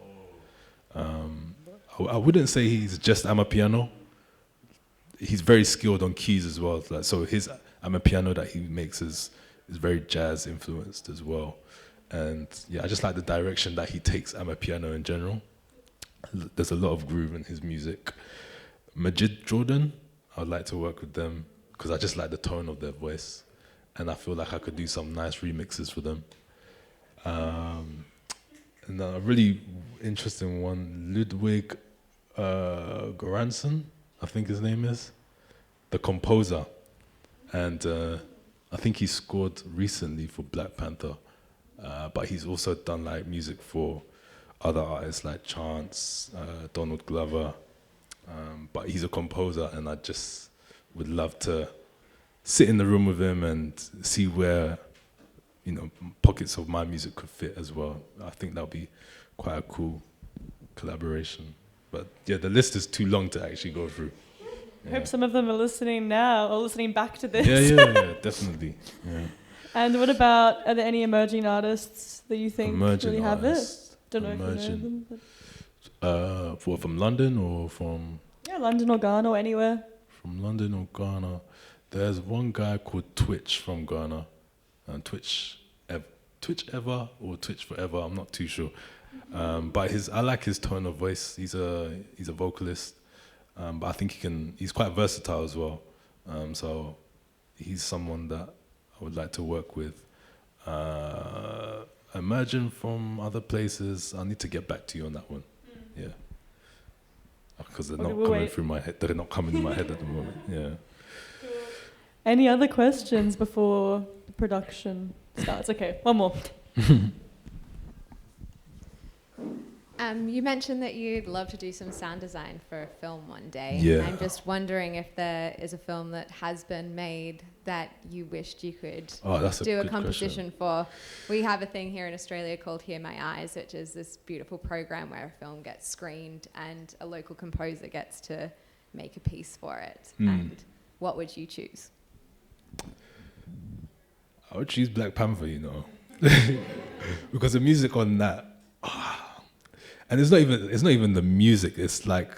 I wouldn't say he's just amapiano. He's very skilled on keys as well. So his amapiano that he makes is very jazz influenced as well. And yeah, I just like the direction that he takes amapiano in general. there's a lot of groove in his music. Majid Jordan, I'd like to work with them because I just like the tone of their voice, and I feel like I could do some nice remixes for them. And a really interesting one, Ludwig Göransson, I think his name is, the composer, and I think he scored recently for Black Panther, but he's also done like music for other artists like Chance, Donald Glover, but he's a composer, and I just would love to sit in the room with him and see where, you know, pockets of my music could fit as well. I think that'll be quite a cool collaboration. But yeah, the list is too long to actually go through. I hope some of them are listening now or listening back to this. Yeah, definitely. Yeah. And what about, are there any emerging artists that you think really have it? Don't know if you know them. But From London or from? Yeah, London or Ghana or anywhere. From London or Ghana. There's one guy called Twitch from Ghana. Twitch Ever or Twitch Forever, I'm not too sure. But I like his tone of voice. He's a vocalist, but I think he's quite versatile as well. So he's someone that I would like to work with. Emerging from other places, I need to get back to you on that one. Yeah, because they're not coming through my head. They're not coming in my head at the moment. Yeah. Any other questions before the production starts? Okay, one more. You mentioned that you'd love to do some sound design for a film one day. Yeah. And I'm just wondering if there is a film that has been made that you wished you could do a composition for. We have a thing here in Australia called Hear My Eyes, which is this beautiful program where a film gets screened and a local composer gets to make a piece for it. And what would you choose? I would choose Black Panther, you know, because the music on that, and it's not even the music. It's like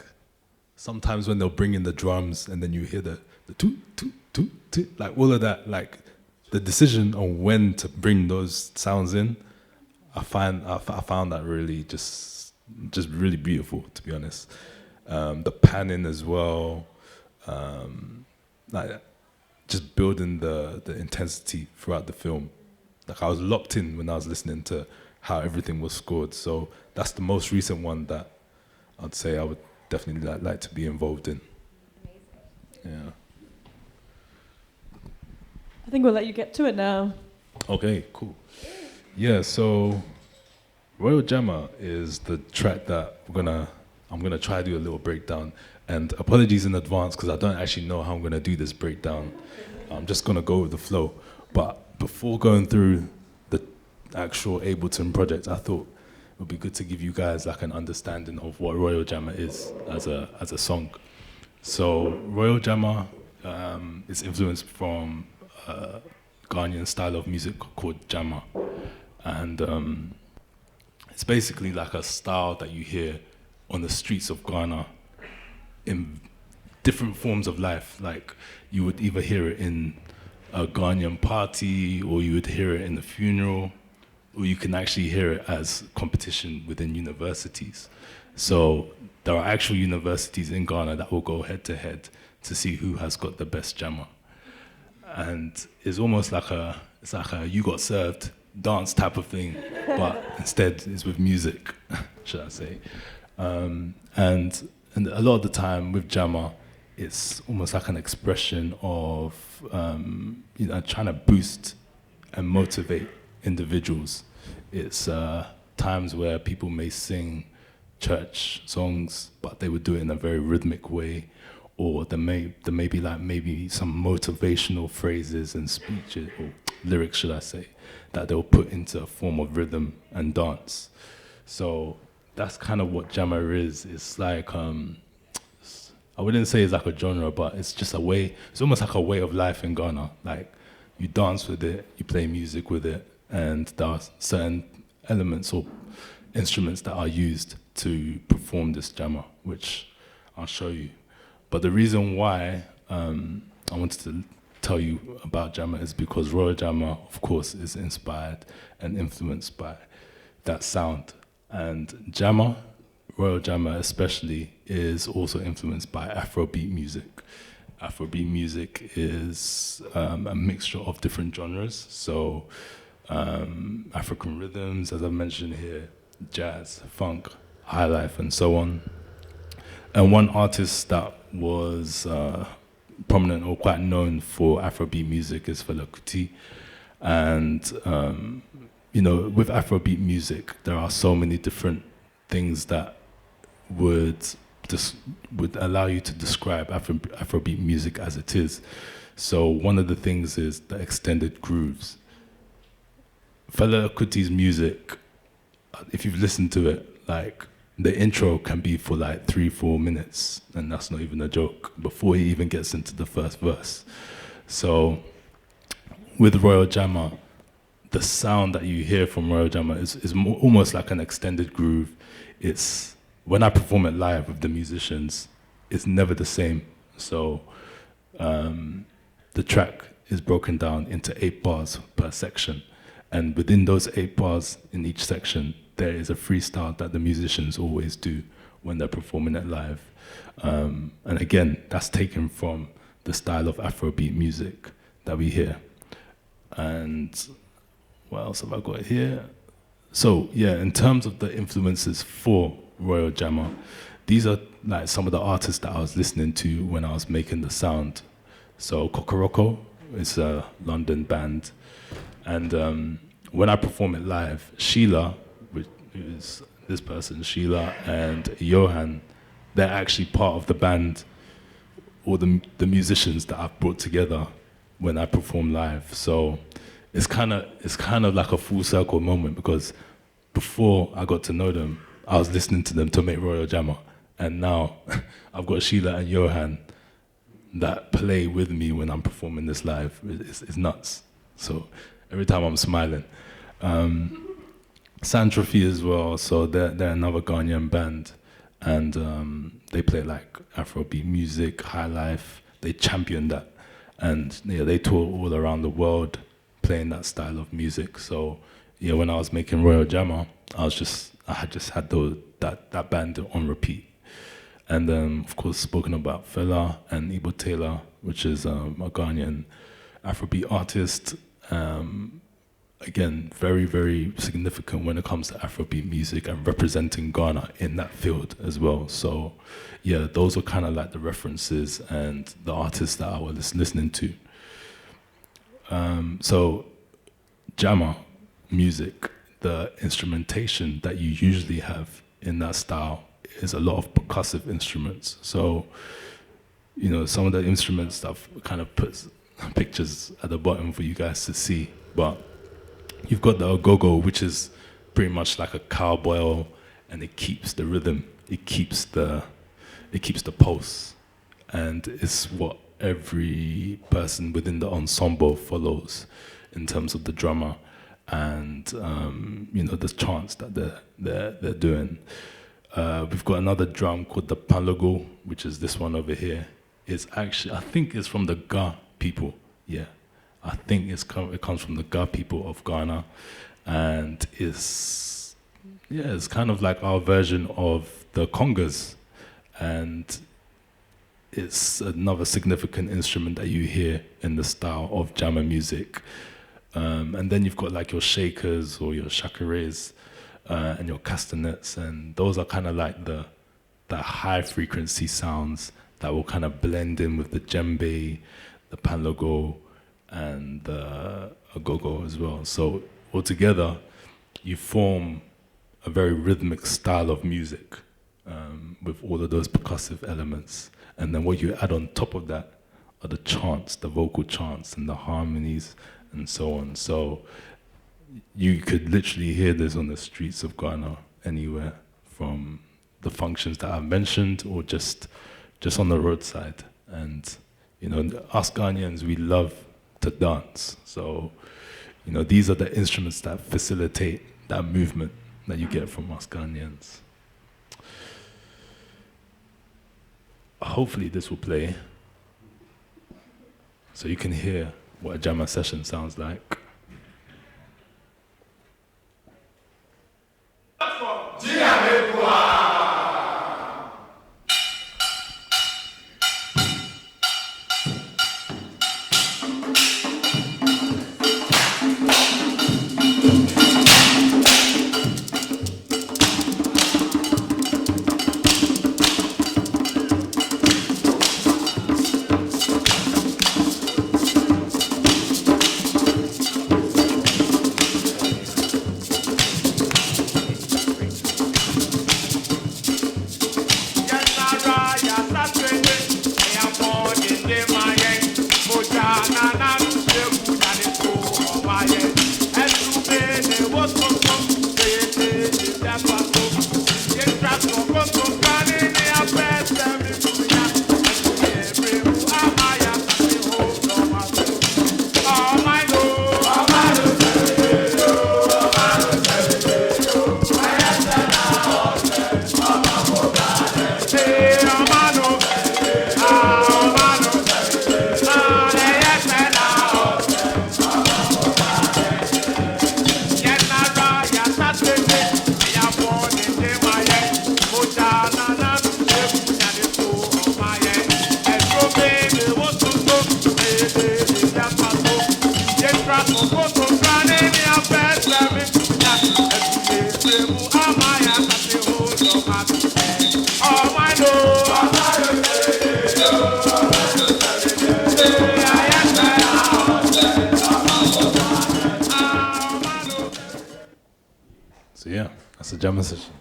sometimes when they'll bring in the drums and then you hear the toot toot toot toot, like all of that, like the decision on when to bring those sounds in. I found that really just really beautiful, to be honest. The panning as well, like just building the intensity throughout the film. Like I was locked in when I was listening to how everything was scored. So that's the most recent one that I'd say I would definitely like to be involved in. Yeah. I think we'll let you get to it now. Okay, cool. Yeah, so Royal Jama is the track that I'm gonna try to do a little breakdown. And apologies in advance because I don't actually know how I'm gonna do this breakdown. I'm just gonna go with the flow. But before going through the actual Ableton project, I thought it would be good to give you guys like an understanding of what Royal Jama is as a song. So Royal Jama is influenced from a Ghanaian style of music called Jama. And it's basically like a style that you hear on the streets of Ghana in different forms of life. Like you would either hear it in a Ghanaian party, or you would hear it in a funeral, or you can actually hear it as competition within universities. So there are actual universities in Ghana that will go head to head to see who has got the best Jama. And it's almost like it's like a you got served dance type of thing, but instead it's with music, should I say. And a lot of the time with Jama, it's almost like an expression of trying to boost and motivate individuals. It's times where people may sing church songs, but they would do it in a very rhythmic way, or there may be like maybe some motivational phrases and speeches, or lyrics, should I say, that they'll put into a form of rhythm and dance. So that's kind of what Jama is. It's like, I wouldn't say it's like a genre, but it's just a way, it's almost like a way of life in Ghana. Like you dance with it, you play music with it, and there are certain elements or instruments that are used to perform this Jama, which I'll show you. But the reason why I wanted to tell you about Jama is because Royal Jama, of course, is inspired and influenced by that sound. And Jama Royal Jama especially is also influenced by Afrobeat music. Afrobeat music is a mixture of different genres. So African rhythms, as I mentioned here, jazz, funk, highlife, and so on. And one artist that was prominent or quite known for Afrobeat music is Fela Kuti. And with Afrobeat music, there are so many different things that would allow you to describe Afrobeat music as it is. So one of the things is the extended grooves. Fela Kuti's music, if you've listened to it, like the intro can be for like 3-4 minutes, and that's not even a joke, before he even gets into the first verse. So with Royal Jama, the sound that you hear from Royal Jama is almost like an extended groove. It's, when I perform it live with the musicians, it's never the same. So the track is broken down into 8 bars per section. And within those 8 bars in each section, there is a freestyle that the musicians always do when they're performing it live. And again, that's taken from the style of Afrobeat music that we hear. And what else have I got here? So yeah, in terms of the influences for Royal Jama, these are like some of the artists that I was listening to when I was making the sound. So Kokoroko is a London band. And when I perform it live, Sheila, who is this person, Sheila, and Johan, they're actually part of the band, or the musicians that I've brought together when I perform live. So it's kind of like a full circle moment, because before I got to know them, I was listening to them to make Royal Jama, and now I've got Sheila and Johan that play with me when I'm performing this live. It's nuts. So every time I'm smiling. Santrophy as well, so they're another Ghanaian band, and they play like Afrobeat music, high life. They champion that, and yeah, they tour all around the world playing that style of music. So yeah, when I was making Royal Jama, I had just had that band on repeat. And of course, spoken about Fela and Ibo Taylor, which is a Ghanaian Afrobeat artist. Again, very, very significant when it comes to Afrobeat music and representing Ghana in that field as well. So yeah, those are kind of like the references and the artists that I was listening to. So Jama music, the instrumentation that you usually have in that style is a lot of percussive instruments. So, some of the instruments that I've kind of put pictures at the bottom for you guys to see, but you've got the ogogo, which is pretty much like a cowbell, and it keeps the rhythm, it keeps the pulse, and it's what every person within the ensemble follows in terms of the drummer and the chants that they're doing. We've got another drum called the palogo, which is this one over here. It's actually, I think it's from the Ga people. Yeah, I think it comes from the Ga people of Ghana, and it's kind of like our version of the congas, and it's another significant instrument that you hear in the style of Jama music. And then you've got like your shakers or your shakares and your castanets, and those are kind of like the high frequency sounds that will kind of blend in with the djembe, the panlogo, and the agogo as well. So altogether, you form a very rhythmic style of music with all of those percussive elements. And then what you add on top of that are the chants, the vocal chants and the harmonies and so on. So you could literally hear this on the streets of Ghana anywhere, from the functions that I've mentioned or just on the roadside. And us Ghanaians, we love to dance. So these are the instruments that facilitate that movement that you get from us Ghanaians. Hopefully this will play so you can hear what a Jama session sounds like. That's a Jama session.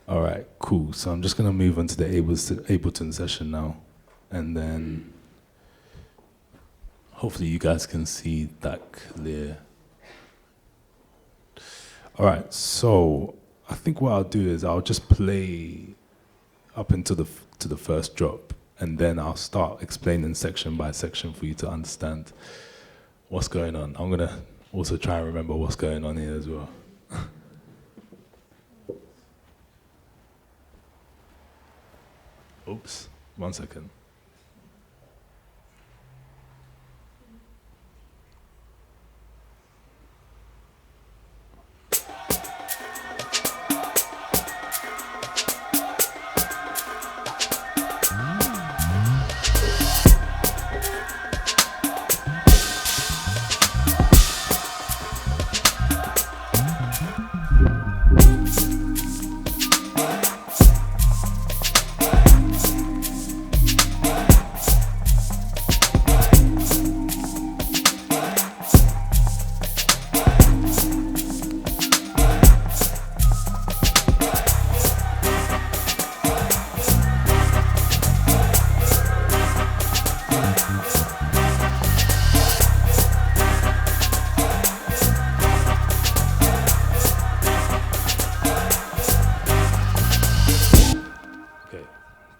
All right, cool. So I'm just gonna move on to the Ableton session now, and then hopefully you guys can see that clear. All right, so I think what I'll do is I'll just play up into the first drop, and then I'll start explaining section by section for you to understand what's going on. I'm gonna also try and remember what's going on here as well. Oops, 1 second.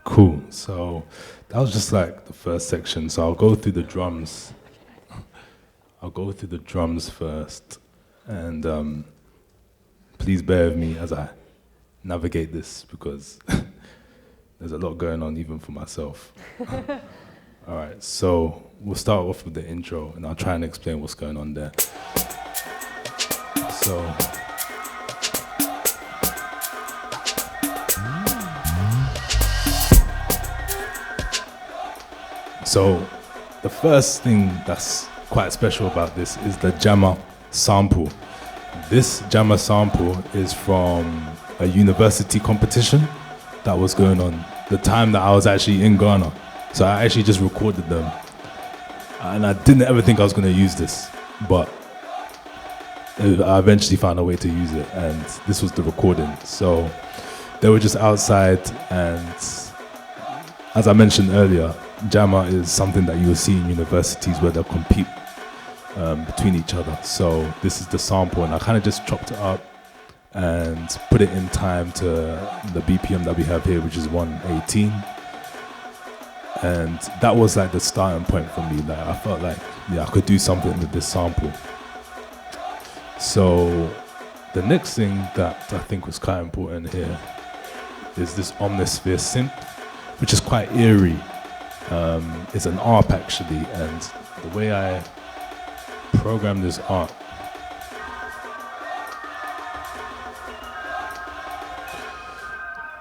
Cool, so that was just like the first section. So I'll go through the drums. I'll go through the drums first, and please bear with me as I navigate this, because there's a lot going on even for myself. All right, so we'll start off with the intro, and I'll try and explain what's going on there. So the first thing that's quite special about this is the Jama sample. This Jama sample is from a university competition that was going on the time that I was actually in Ghana. So I actually just recorded them. And I didn't ever think I was going to use this, but I eventually found a way to use it, and this was the recording. So they were just outside, and as I mentioned earlier, Jama is something that you will see in universities where they'll compete between each other. So this is the sample, and I kind of just chopped it up and put it in time to the BPM that we have here, which is 118. And that was like the starting point for me. Like I felt like, yeah, I could do something with this sample. So the next thing that I think was quite important here is this Omnisphere synth, which is quite eerie. It's an ARP actually, and the way I programmed this ARP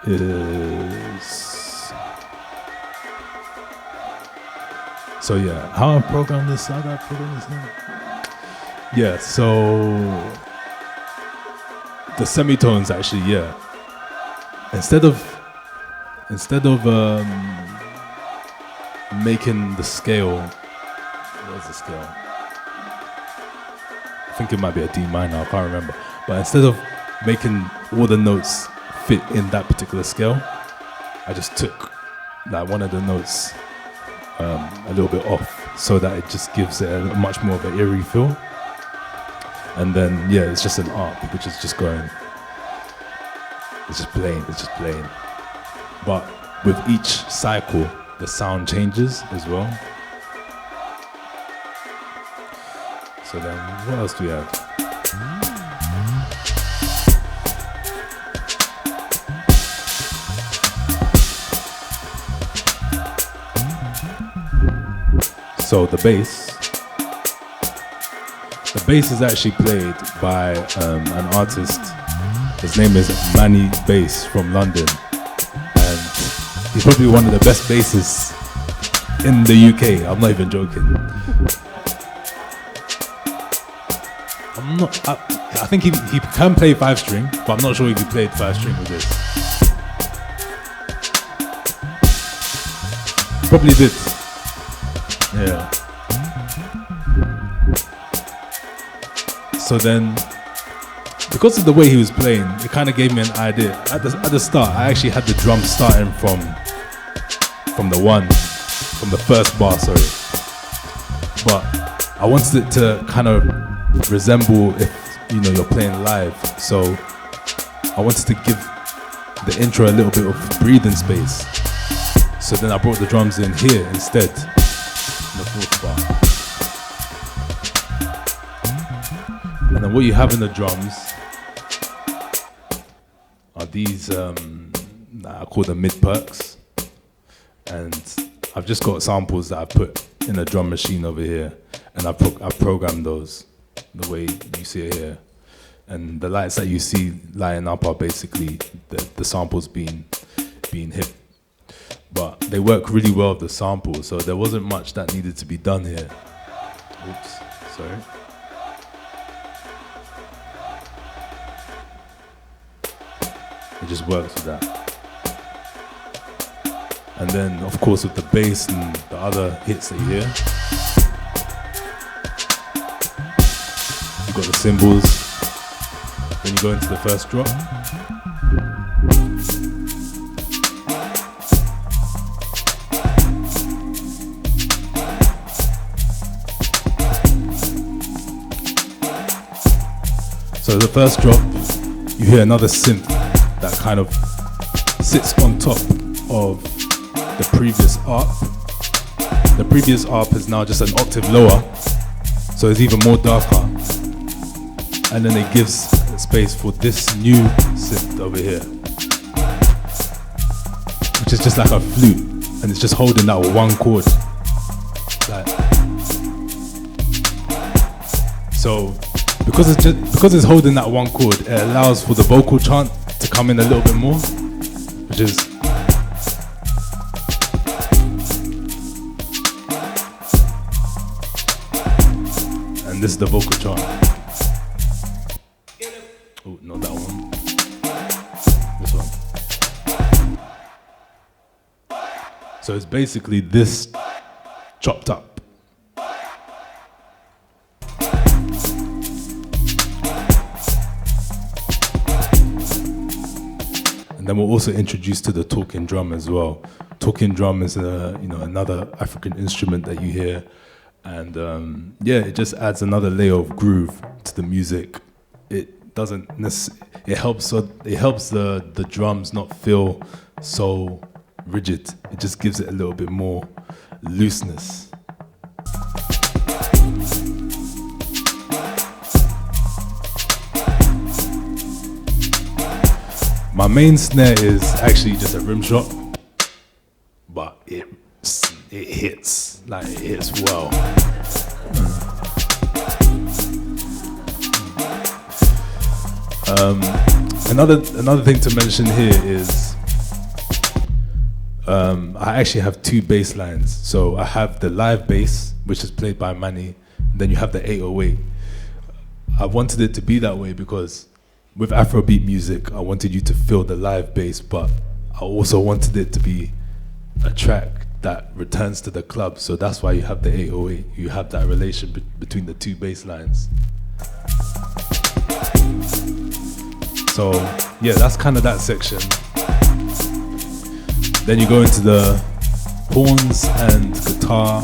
is, so yeah, how I programmed this, how did I program this now? Yeah, so the semitones actually, yeah. Instead of making the scale, where's the scale? I think it might be a D minor, I can't remember. But instead of making all the notes fit in that particular scale, I just took like one of the notes a little bit off, so that it just gives it a much more of an eerie feel. And then, yeah, it's just an ARP, which is just going, it's just playing. But with each cycle, the sound changes as well. So then, what else do we have? So the bass is actually played by an artist. His name is Manny Bass from London, and he's probably one of the best bassists in the UK. I'm not even joking. I think he can play 5-string, but I'm not sure if he played 5-string with this. Probably did. Yeah. So then because of the way he was playing, it kind of gave me an idea. At the start, I actually had the drums starting from the first bar, sorry. But I wanted it to kind of resemble if, you're playing live. So I wanted to give the intro a little bit of breathing space. So then I brought the drums in here instead, in the fourth bar. And then what you have in the drums are these, I call them mid-perks. And I've just got samples that I put in a drum machine over here. And I've programmed those the way you see it here. And the lights that you see lighting up are basically the samples being hit. But they work really well with the sample, so there wasn't much that needed to be done here. Oops, sorry. It just works with that. And then, of course, with the bass and the other hits that you hear, you've got the cymbals. Then you go into the first drop. So the first drop, you hear another synth that kind of sits on top of the previous ARP. The previous ARP is now just an octave lower, so it's even more darker. And then it gives space for this new synth over here, which is just like a flute, and it's just holding that one chord. So because it's holding that one chord, it allows for the vocal chant to come in a little bit more, which is and this is the vocal chant. Oh, not that one. This one. So it's basically this chopped up. And then we're also introduced to the talking drum as well. Talking drum is another African instrument that you hear, and it just adds another layer of groove to the music. It helps the drums not feel so rigid. It just gives it a little bit more looseness. My main snare is actually just a rim shot, but it hits well. Another thing to mention here is I actually have two bass lines. So I have the live bass, which is played by Manny, and then you have the 808. I wanted it to be that way because with Afrobeat music, I wanted you to feel the live bass, but I also wanted it to be a track that returns to the club. So that's why you have the 808. You have that relation between the two bass lines. So yeah, that's kind of that section. Then you go into the horns and guitar,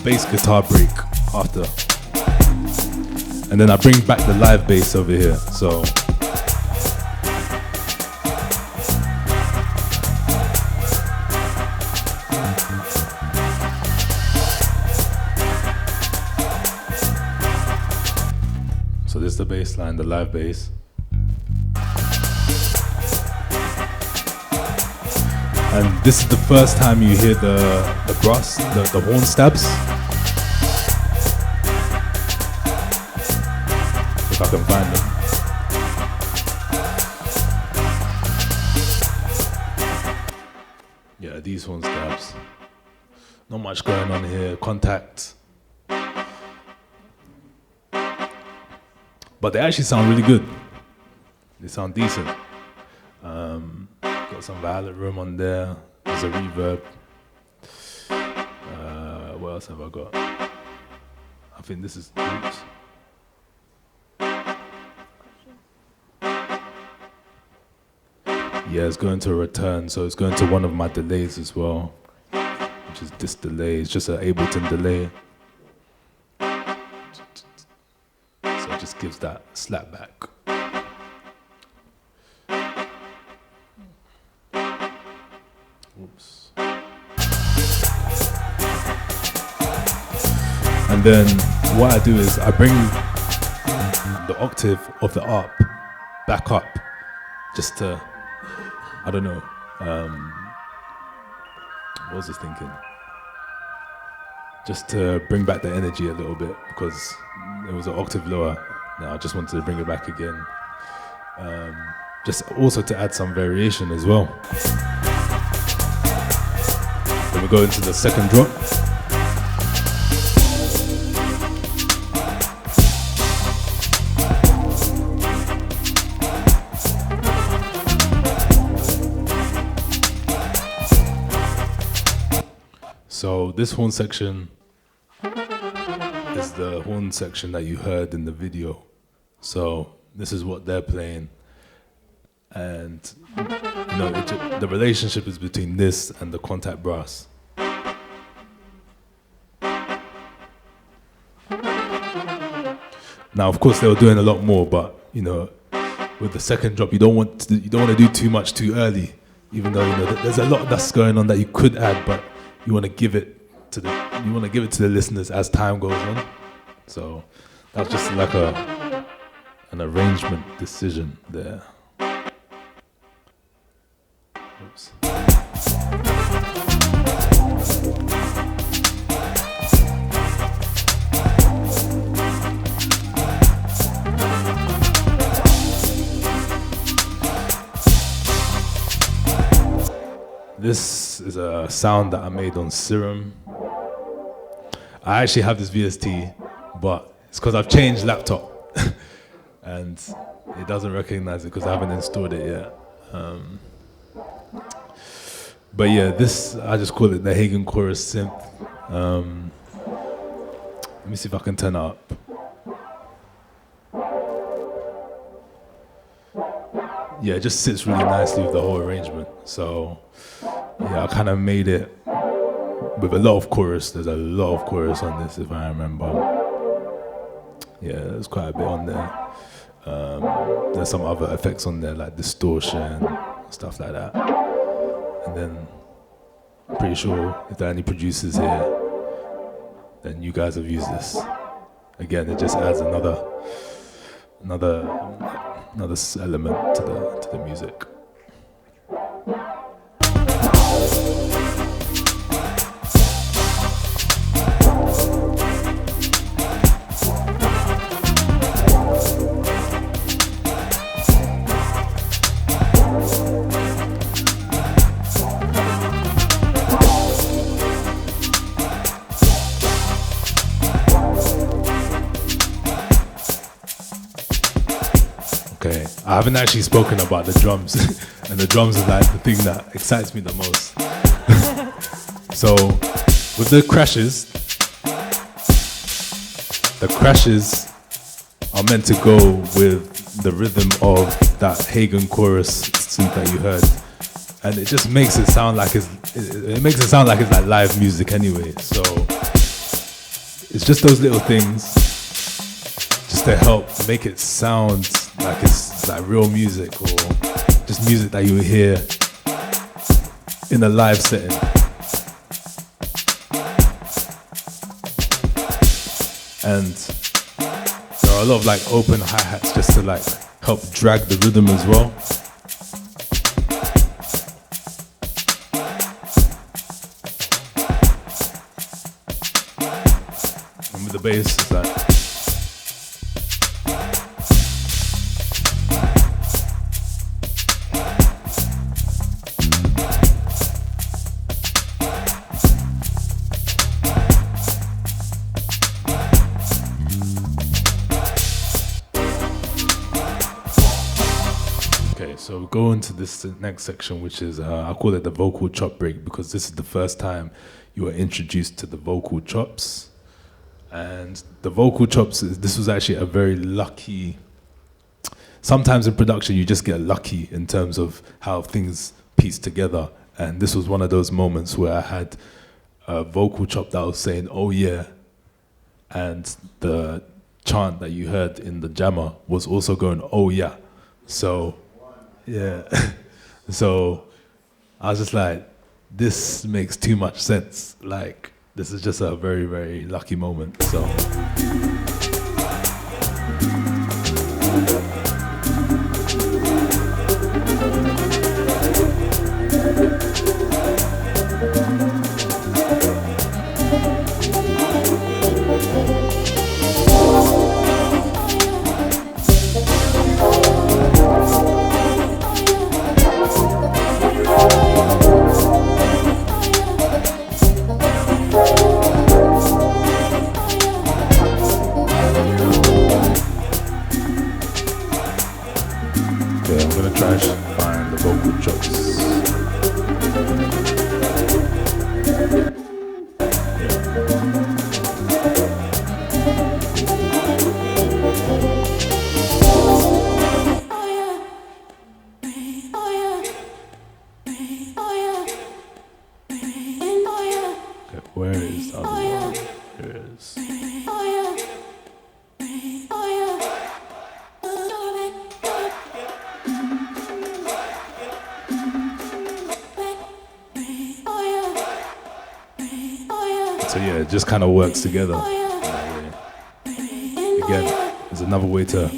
bass guitar break after. And then I bring back the live bass over here. So this is the bass line, the live bass. And this is the first time you hear the brass, the horn stabs. If I can find them. Yeah, these horn stabs. Not much going on here. Contact. But they actually sound really good. They sound decent. Got some violet room on there. There's a reverb. What else have I got? I think this is. Oops. Yeah, it's going to a return, so it's going to one of my delays as well, which is this delay. It's just an Ableton delay. So it just gives that slap back. Oops. And then what I do is I bring the octave of the ARP back up, just to, I don't know, what was I thinking? Just to bring back the energy a little bit, because it was an octave lower. Now I just wanted to bring it back again. Just also to add some variation as well. Then we go into the second drop. So this horn section is the horn section that you heard in the video. So this is what they're playing. And you know, the relationship is between this and the contact brass. Now, of course, they were doing a lot more, but you know, with the second drop, you don't want to do too much too early. Even though you know there's a lot that's going on that you could add, but you want to give it to the listeners as time goes on. So that's just like an arrangement decision there. Oops. This is a sound that I made on Serum. I actually have this VST, but it's because I've changed laptop and it doesn't recognize it because I haven't installed it yet. But yeah, this, I just call it the Hagan Chorus Synth. Let me see if I can turn it up. Yeah, it just sits really nicely with the whole arrangement. So yeah, I kind of made it with a lot of chorus. There's a lot of chorus on this, if I remember. Yeah, there's quite a bit on there. There's some other effects on there, like distortion, stuff like that. And then, I'm pretty sure if there are any producers here, then you guys have used this. Again, it just adds another element to the music. I haven't actually spoken about the drums, and the drums is like the thing that excites me the most. So, with the crashes are meant to go with the rhythm of that Hagan chorus synth that you heard, and it just makes it sound like it's like live music anyway. So, it's just those little things, just to help make it sound like it's like real music, or just music that you would hear in a live setting. And there are a lot of like open hi-hats just to like help drag the rhythm as well. And with the bass, it's like so we go into this next section, which is, I call it the vocal chop break, because this is the first time you are introduced to the vocal chops. And the vocal chops, this was actually a very lucky sometimes in production you just get lucky in terms of how things piece together. And this was one of those moments where I had a vocal chop that was saying, "Oh yeah," and the chant that you heard in the Jama was also going, "Oh yeah." So, yeah. So I was just like, this makes too much sense. Like, this is just a very, very lucky moment. So. So yeah, it just kind of works together. Again, there's another way to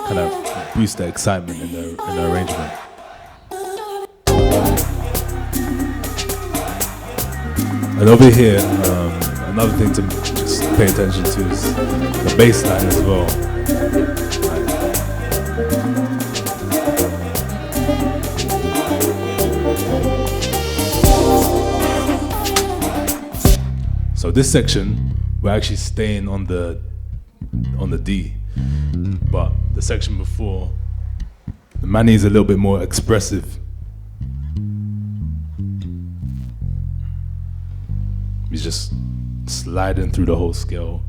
kind of boost the excitement in the arrangement. And over here, another thing to just pay attention to is the bass line as well. So this section, we're actually staying on the D, but the section before, the Manny is a little bit more expressive. He's just sliding through the whole scale.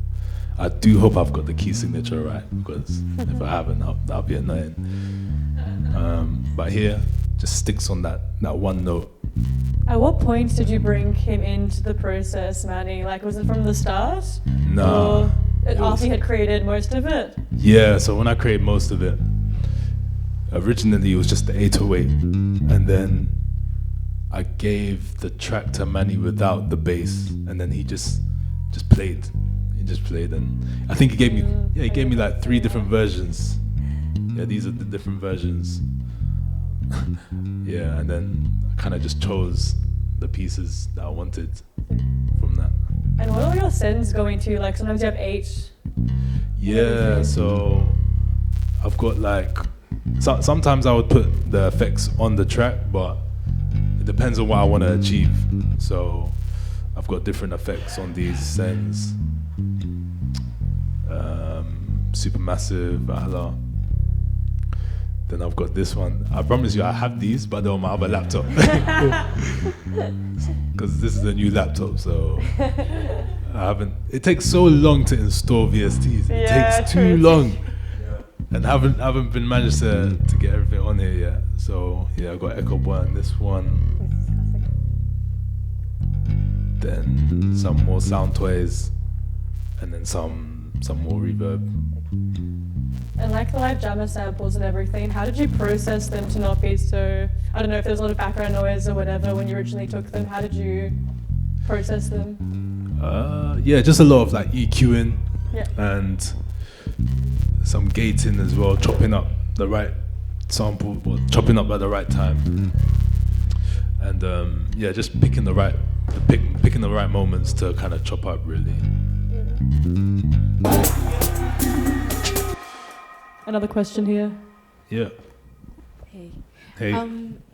I do hope I've got the key signature right, because if I haven't, that'll be annoying. But here, just sticks on that one note. At what point did you bring him into the process, Manny? Like, was it from the start? No. Or after you had created most of it? Yeah, so when I created most of it, originally it was just the 808, and then I gave the track to Manny without the bass, and then he just played. He just played, and I think he gave me like 3 different versions. Yeah, these are the different versions. Yeah, and then I kind of just chose the pieces that I wanted from that. And what are your sends going to? Like, sometimes you have 8. Yeah, so I've got like, sometimes I would put the effects on the track, but it depends on what I want to achieve. So I've got different effects on these sends. Supermassive, Ahla. Then I've got this one. I promise you I have these, but they're on my other laptop. Because this is a new laptop, so I haven't. It takes so long to install VSTs. It takes too long. And haven't been managed to get everything on here yet. So yeah, I've got Echo Boy on this one. Then some more sound toys, and then some more reverb. And like the live Jama samples and everything, how did you process them to not be so, I don't know if there's a lot of background noise or whatever when you originally took them, how did you process them? Yeah, just a lot of like EQing and some gating as well, chopping up the right sample, or chopping up at the right time. And yeah, just picking the right moments to kind of chop up really. Another question here. Yeah. Hey. Hey.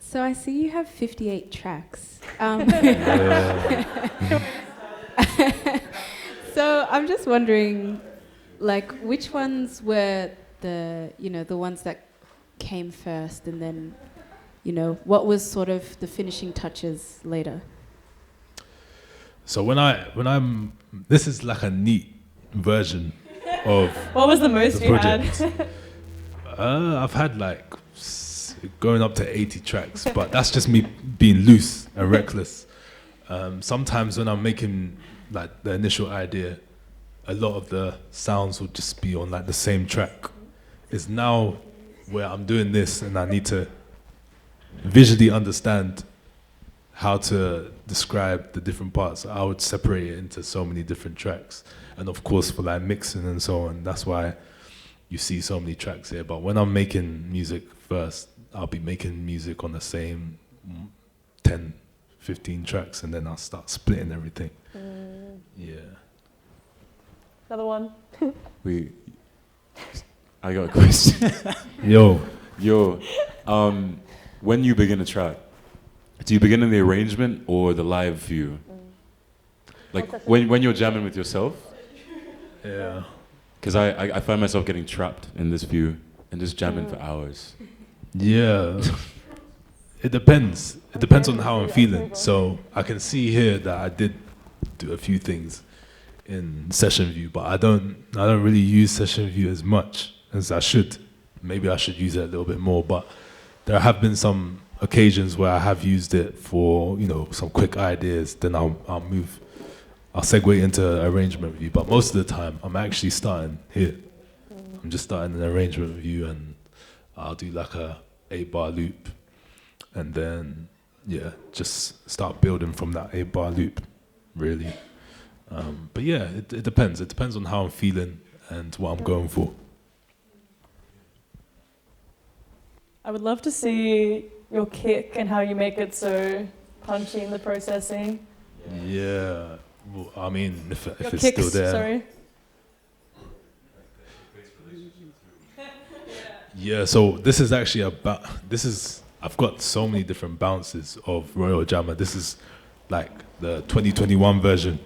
So I see you have 58 tracks. So I'm just wondering, like, which ones were the ones that came first, and then, what was sort of the finishing touches later? So when I'm, this is like a neat version of What was the most you had? I've had like going up to 80 tracks, but that's just me being loose and reckless. Sometimes when I'm making like the initial idea, a lot of the sounds will just be on like the same track. It's now where I'm doing this and I need to visually understand how to describe the different parts. I would separate it into so many different tracks. And of course for like mixing and so on, that's why you see so many tracks here. But when I'm making music first, I'll be making music on the same 10, 15 tracks, and then I'll start splitting everything. Yeah. Another one. I got a question. Yo. When you begin a track, do you begin in the arrangement or the live view? Like when you're jamming with yourself? Yeah. Because I find myself getting trapped in this view and just jamming for hours. Yeah. It depends. It depends on how I'm feeling. So I can see here that I did do a few things in session view, but I don't really use session view as much as I should. Maybe I should use it a little bit more, but there have been some occasions where I have used it for, you know, some quick ideas, then I'll segue into arrangement view. But most of the time I'm actually starting here. I'm just starting an arrangement view and I'll do like a 8-bar loop and then just start building from that 8-bar loop, really. But yeah, it depends. It depends on how I'm feeling and what I'm going for. I would love to see your kick and how you make it so punchy in the processing. Yeah, well, I mean, if Your it's kicks, still there. sorry. Yeah, so this is actually I've got so many different bounces of Royal Jama. This is like the 2021 version.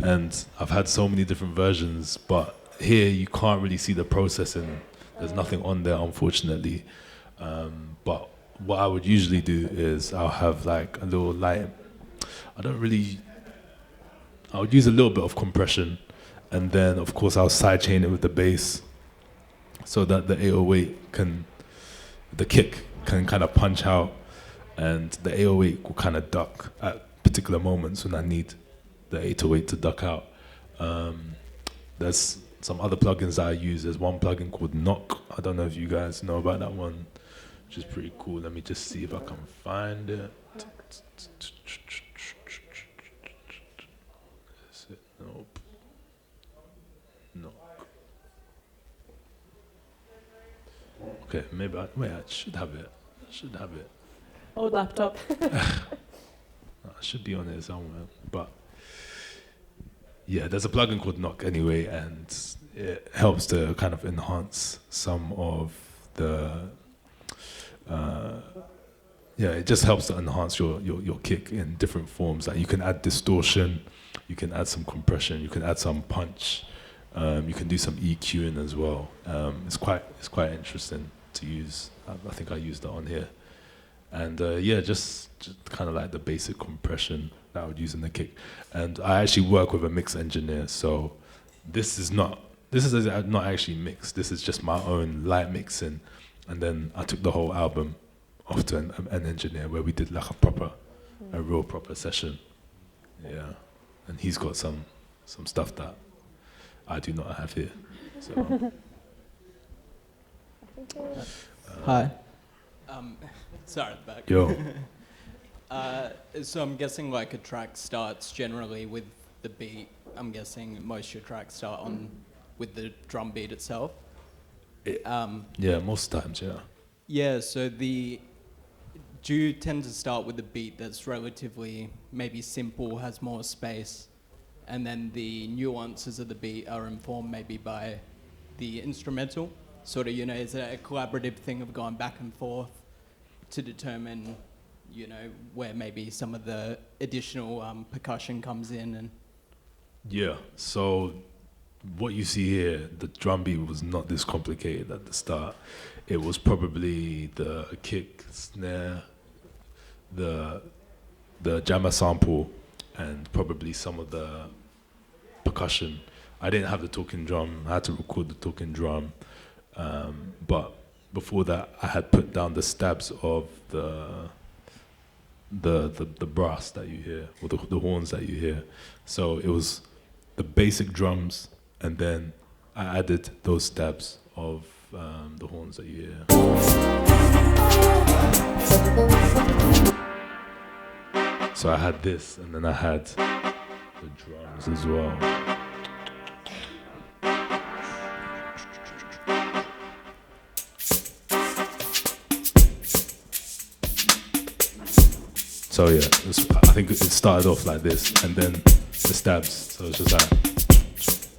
And I've had so many different versions, but here you can't really see the processing. There's nothing on there, unfortunately. But what I would usually do is I'll have like a little light. I would use a little bit of compression, and then of course I'll sidechain it with the bass so that the 808 the kick can kind of punch out, and the 808 will kind of duck at particular moments when I need the 808 to duck out. There's some other plugins that I use. There's one plugin called Knock. I don't know if you guys know about that one, which is pretty cool. Let me just see if I can find it. Is it? Nope. Knock. Okay, maybe I should have it. Old laptop. I should be on it somewhere, but yeah, there's a plugin called Knock anyway, and it helps to kind of enhance some of the it just helps to enhance your kick in different forms. Like you can add distortion, you can add some compression, you can add some punch, you can do some EQing as well. It's quite interesting to use. I think I used that on here. And just kind of like the basic compression that I would use in the kick. And I actually work with a mix engineer, so this is not actually mixed. This is just my own light mixing. And then I took the whole album off to an engineer where we did like a real proper session. Yeah, and he's got some stuff that I do not have here. So. Hi. Sorry, at the back. Yo. So I'm guessing like a track starts generally with the beat. I'm guessing most of your tracks start with the drum beat itself. Yeah, most times, yeah. Yeah, so do you tend to start with the beat that's relatively maybe simple, has more space, and then the nuances of the beat are informed maybe by the instrumental? Sort of, is it a collaborative thing of going back and forth to determine, where maybe some of the additional percussion comes in? And yeah, so what you see here, the drum beat was not this complicated at the start. It was probably the kick, snare, the Jama sample, and probably some of the percussion. I didn't have the talking drum. I had to record the talking drum. But before that, I had put down the stabs of the brass that you hear, or the horns that you hear. So it was the basic drums, and then I added those stabs of the horns that you hear. So I had this, and then I had the drums as well. So yeah, I think it started off like this, and then the stabs. So it's just like,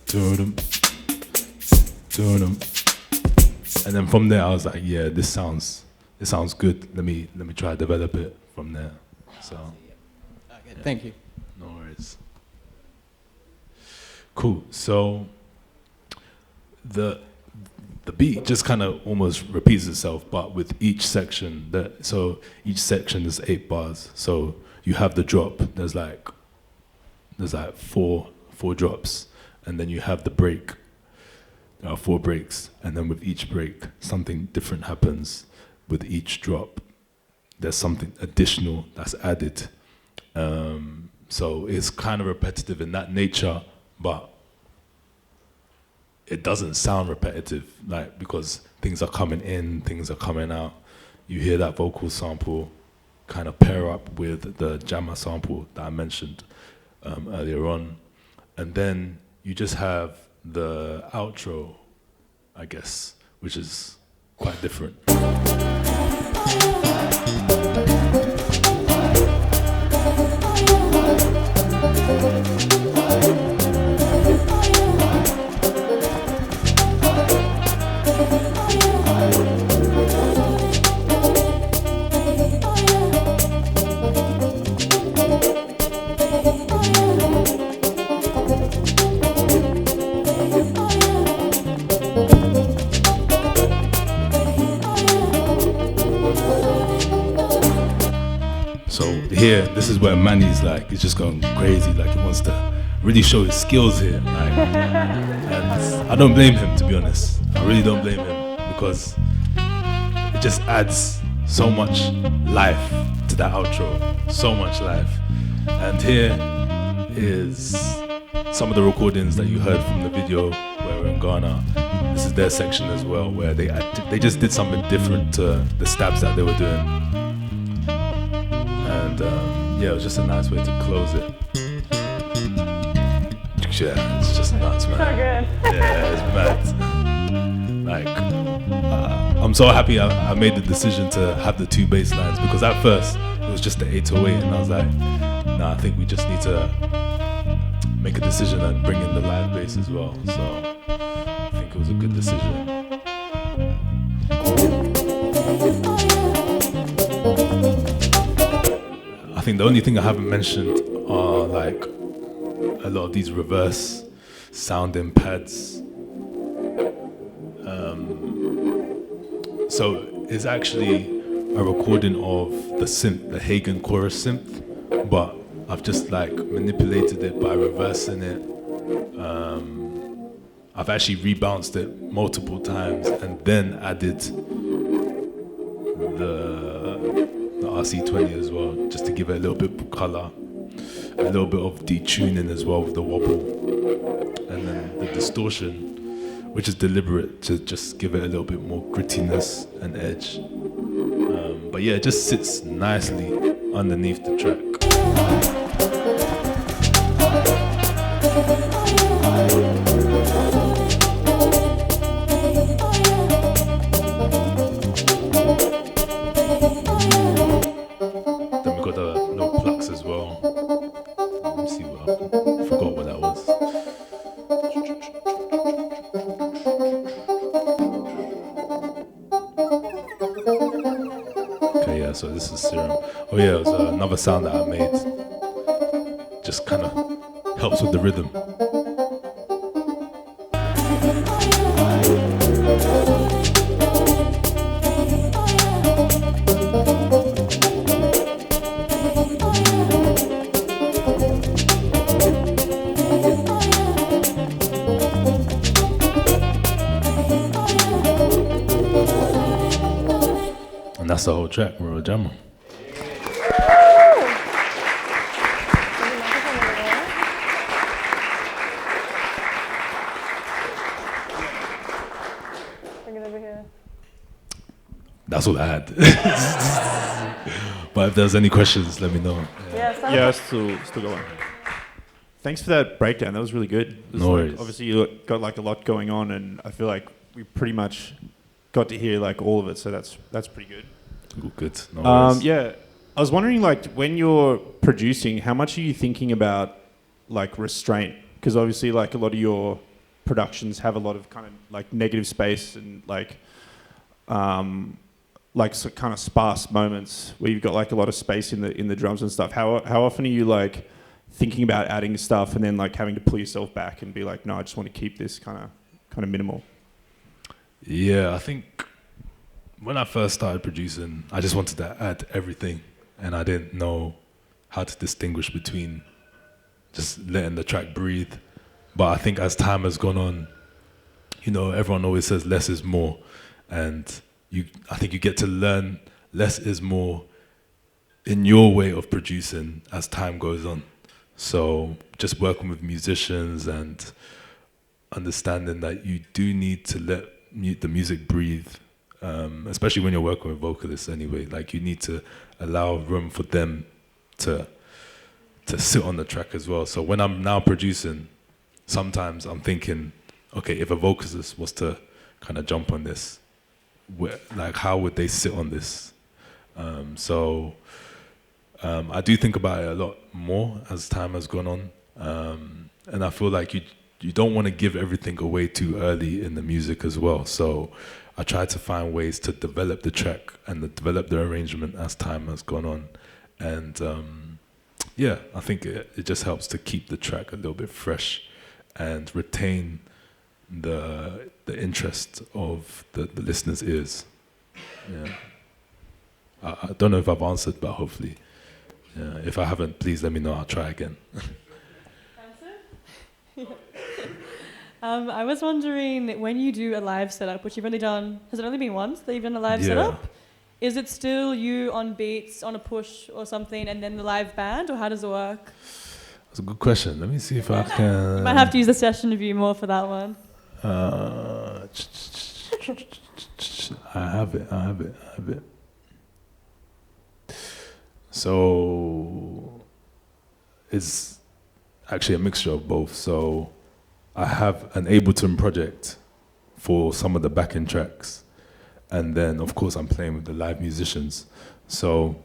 doo-dum, doo-dum. And then from there I was like, yeah, this sounds good. Let me try to develop it from there. So, okay, thank you. No worries. Cool. So the beat just kind of almost repeats itself, but with each section. So each section is 8 bars. So you have the drop. There's like four drops, and then you have the break. There are 4 breaks, and then with each break, something different happens. With each drop, there's something additional that's added. So it's kind of repetitive in that nature, but it doesn't sound repetitive, like, because things are coming in, things are coming out. You hear that vocal sample kind of pair up with the Jama sample that I mentioned earlier on. And then you just have the outro, I guess, which is quite different. So here, this is where Manny's like, he's just going crazy, like he wants to really show his skills here. Like, and I don't blame him, to be honest. I really don't blame him, because it just adds so much life to that outro, so much life. And here is some of the recordings that you heard from the video where we're in Ghana. This is their section as well, where they just did something different to the stabs that they were doing. And yeah, it was just a nice way to close it. Yeah, it's just nuts, man. So good. Yeah, it's mad. Like, I'm so happy I made the decision to have the 2 bass lines, because at first it was just the 808, and I was like, nah, I think we just need to make a decision and bring in the live bass as well. So I think it was a good decision. I think the only thing I haven't mentioned are like a lot of these reverse sounding pads. So it's actually a recording of the synth, the Hagan chorus synth, but I've just like manipulated it by reversing it. I've actually rebounced it multiple times and then added the RC20 as well, just to give it a little bit of color, a little bit of detuning as well with the wobble, and then the distortion, which is deliberate to just give it a little bit more grittiness and edge. But yeah, it just sits nicely underneath the track. Then we got the little plucks as well. Let me see what I forgot what that was. Okay, yeah, so this is Serum. Oh yeah, it was another sound that I made. Just kind of helps with the rhythm. that's the whole track, Royal Jama. Bring it over here. That's all I had. But if there's any questions, let me know. Yeah, still go on. Thanks for that breakdown. That was really good. No worries. Obviously, you got like a lot going on, and I feel like we pretty much got to hear like all of it. So that's pretty good. Good. No worries. Yeah, I was wondering, like, when you're producing, how much are you thinking about like restraint? Because obviously, like, a lot of your productions have a lot of kind of like negative space and like kind of sparse moments where you've got like a lot of space in the drums and stuff. How often are you like thinking about adding stuff and then like having to pull yourself back and be like, no, I just want to keep this kind of minimal? Yeah, I think when I first started producing, I just wanted to add everything, and I didn't know how to distinguish between just letting the track breathe. But I think as time has gone on, you know, everyone always says less is more, and I think you get to learn less is more in your way of producing as time goes on. So just working with musicians and understanding that you do need to let the music breathe, especially when you're working with vocalists anyway. Like, you need to allow room for them to sit on the track as well. So when I'm now producing, sometimes I'm thinking, okay, if a vocalist was to kind of jump on this, like, how would they sit on this? I do think about it a lot more as time has gone on, and I feel like you don't want to give everything away too early in the music as well. So I try to find ways to develop the track and develop the arrangement as time has gone on, and yeah, I think it just helps to keep the track a little bit fresh and retain the interest of the listener's ears. Yeah. I don't know if I've answered, but hopefully. Yeah. If I haven't, please let me know. I'll try again. I was wondering, when you do a live setup, which you've only done, has it only been once that you've done a live setup? Is it still you on beats, on a push or something, and then the live band, or how does it work? That's a good question. Let me see if I can... You might have to use the session view more for that one. I have it. So it's actually a mixture of both. So I have an Ableton project for some of the backing tracks, and then of course I'm playing with the live musicians. So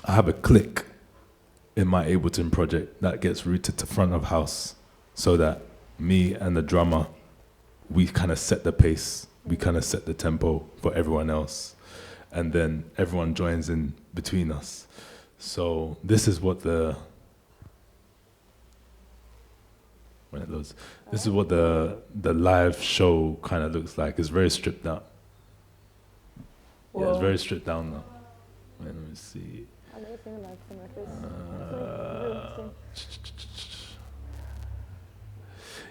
I have a click in my Ableton project that gets routed to front of house, so that me and the drummer, we kind of set the pace, we kind of set the tempo for everyone else, and then everyone joins in between us. So this is what the live show kind of looks like. It's very stripped down. Yeah, it's very stripped down now. Let me see.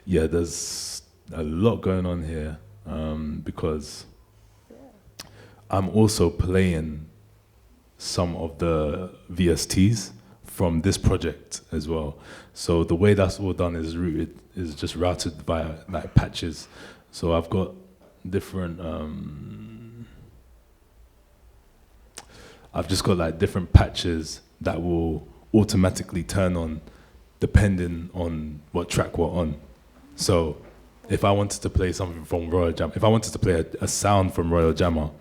Yeah, there's a lot going on here, because I'm also playing some of the VSTs from this project as well. So the way that's all done is just routed via like patches. So I've got different, I've just got like different patches that will automatically turn on depending on what track we're on. So if I wanted to play something from Royal Jama, if I wanted to play a sound from Royal Jama,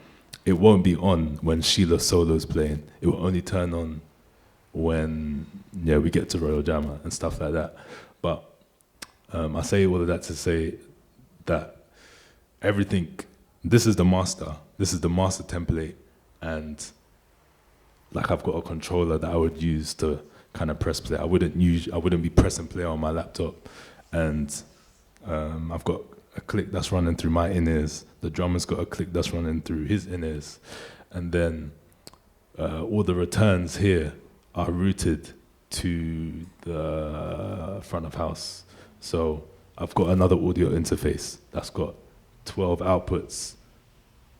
it won't be on when Sheila Solo's playing. It will only turn on when we get to Royal Jama and stuff like that. But I say all of that to say that everything, this is the master template, and like I've got a controller that I would use to kind of press play. I wouldn't be pressing play on my laptop, and I've got a click that's running through my in-ears. The drummer's got a click that's running through his in-ears. And then all the returns here are routed to the front of house. So I've got another audio interface that's got 12 outputs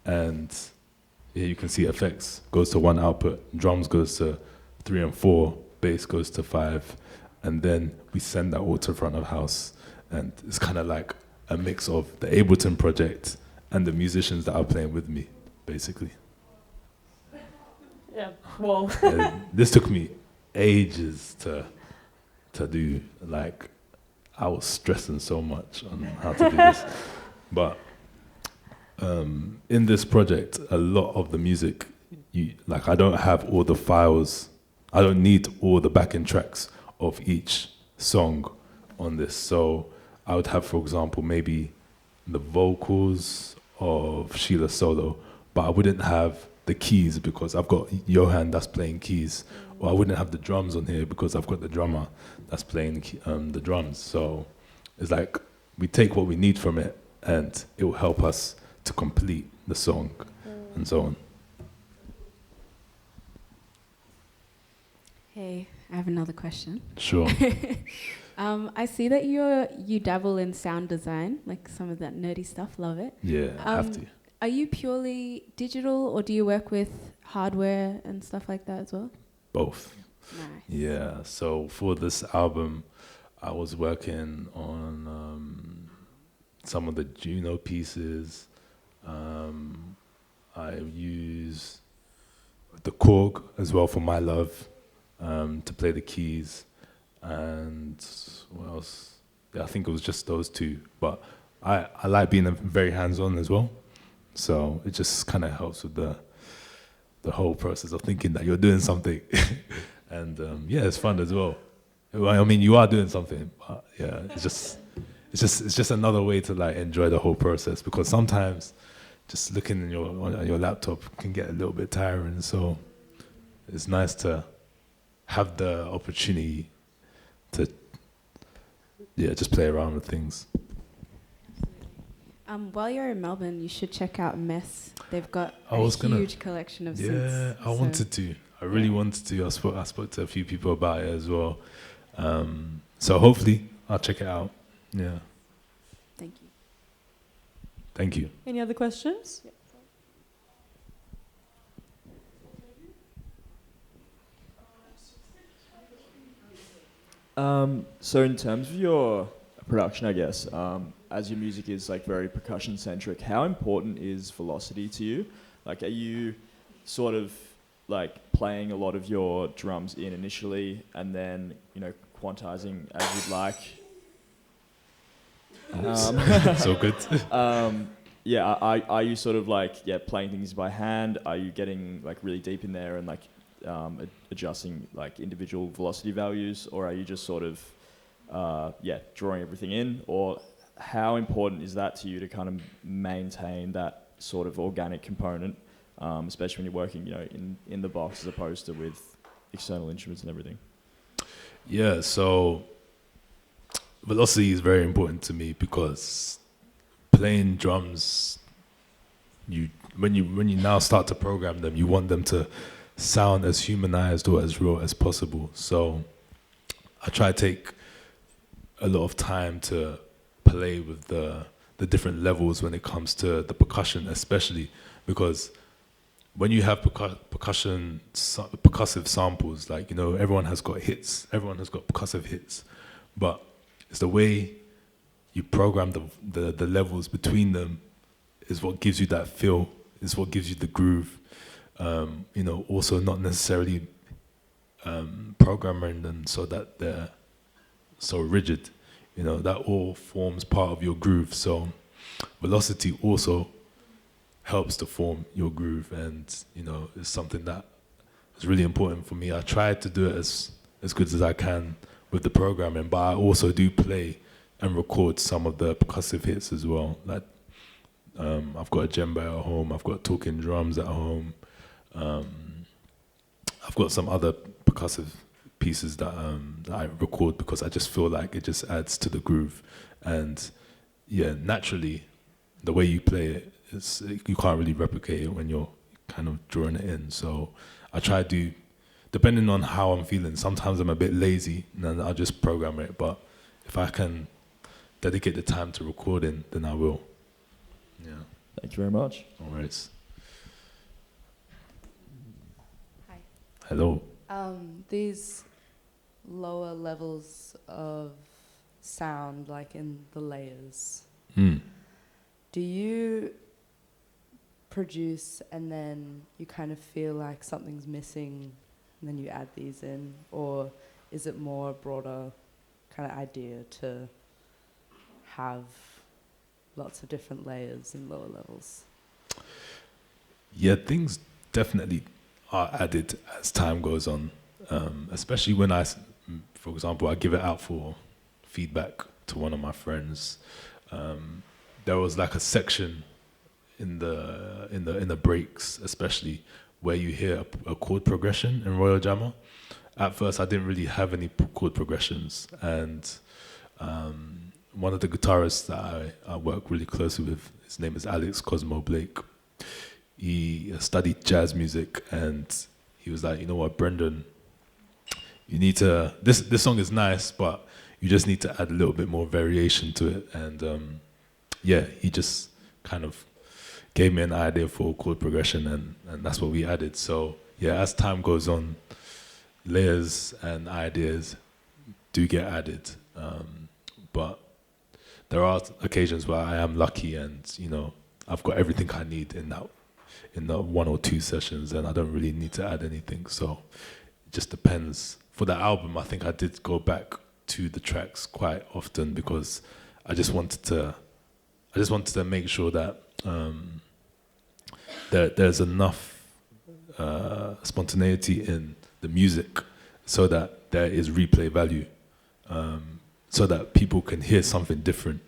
and here you can see effects goes to 1 output, drums goes to 3 and 4, bass goes to 5, and then we send that all to front of house. And it's kind of like a mix of the Ableton project and the musicians that are playing with me, basically. Yeah, well. This took me ages to do. Like, I was stressing so much on how to do this. But in this project, a lot of the music, I don't have all the files. I don't need all the backing tracks of each song on this. So I would have, for example, maybe the vocals of Sheila's solo, but I wouldn't have the keys because I've got Johan that's playing keys, or I wouldn't have the drums on here because I've got the drummer that's playing the drums. So it's like we take what we need from it and it will help us to complete the song and so on. Hey, I have another question. Sure. I see that you dabble in sound design, like some of that nerdy stuff. Love it. Yeah, I have to. Are you purely digital, or do you work with hardware and stuff like that as well? Both. Nice. Yeah. So for this album, I was working on some of the Juno pieces. I use the Korg as well for My Love to play the keys. And what else? Yeah, I think it was just those two. But I like being very hands-on as well. So it just kind of helps with the whole process of thinking that you're doing something. And yeah, it's fun as well. I mean, you are doing something, but yeah, it's just another way to like enjoy the whole process, because sometimes just looking at your laptop can get a little bit tiring. So it's nice to have the opportunity to just play around with things. While you're in Melbourne, you should check out Mess. They've got huge collection of synths. Yeah, I wanted to. I really wanted to. I spoke to a few people about it as well. So hopefully I'll check it out. Yeah. Thank you. Thank you. Any other questions? So in terms of your production, I guess, as your music is like very percussion centric, how important is velocity to you? Like, are you sort of like playing a lot of your drums in initially and then, quantizing as you'd like? So good. Yeah, are you sort of like, playing things by hand? Are you getting like really deep in there and like adjusting like individual velocity values, or are you just sort of drawing everything in? Or how important is that to you to kind of maintain that sort of organic component, especially when you're working in the box as opposed to with external instruments and everything? Yeah, so velocity is very important to me, because playing drums, when you now start to program them, you want them to sound as humanized or as raw as possible. So I try to take a lot of time to play with the different levels when it comes to the percussion, especially because when you have percussive samples, like, everyone has got hits, everyone has got percussive hits, but it's the way you program the levels between them is what gives you that feel, is what gives you the groove. Also not necessarily programming them so that they're so rigid. That all forms part of your groove. So velocity also helps to form your groove, and it's something that is really important for me. I try to do it as good as I can with the programming, but I also do play and record some of the percussive hits as well. Like I've got a djembe at home, I've got talking drums at home, I've got some other percussive pieces that I record because I just feel like it just adds to the groove. And yeah, naturally, the way you play it, you can't really replicate it when you're kind of drawing it in. So I try to, depending on how I'm feeling, sometimes I'm a bit lazy and then I'll just program it. But if I can dedicate the time to recording, then I will. Yeah. Thank you very much. All right. Hello. These lower levels of sound, like in the layers, do you produce and then you kind of feel like something's missing and then you add these in? Or is it more a broader kind of idea to have lots of different layers in lower levels? Yeah, things definitely are added as time goes on, especially when for example, I give it out for feedback to one of my friends. There was like a section in the breaks, especially, where you hear a chord progression in Royal Jama. At first, I didn't really have any chord progressions, and one of the guitarists that I work really closely with, his name is Alex Cosmo Blake. He studied jazz music, and he was like, you know what, Brendan, you need to, this song is nice, but you just need to add a little bit more variation to it. And yeah, he just kind of gave me an idea for chord progression, and that's what we added. So yeah, as time goes on, layers and ideas do get added. But there are occasions where I am lucky and, you know, I've got everything I need in the 1 or 2 sessions, and I don't really need to add anything. So it just depends. For the album, I think I did go back to the tracks quite often because I just wanted to make sure that there's enough spontaneity in the music so that there is replay value, so that people can hear something different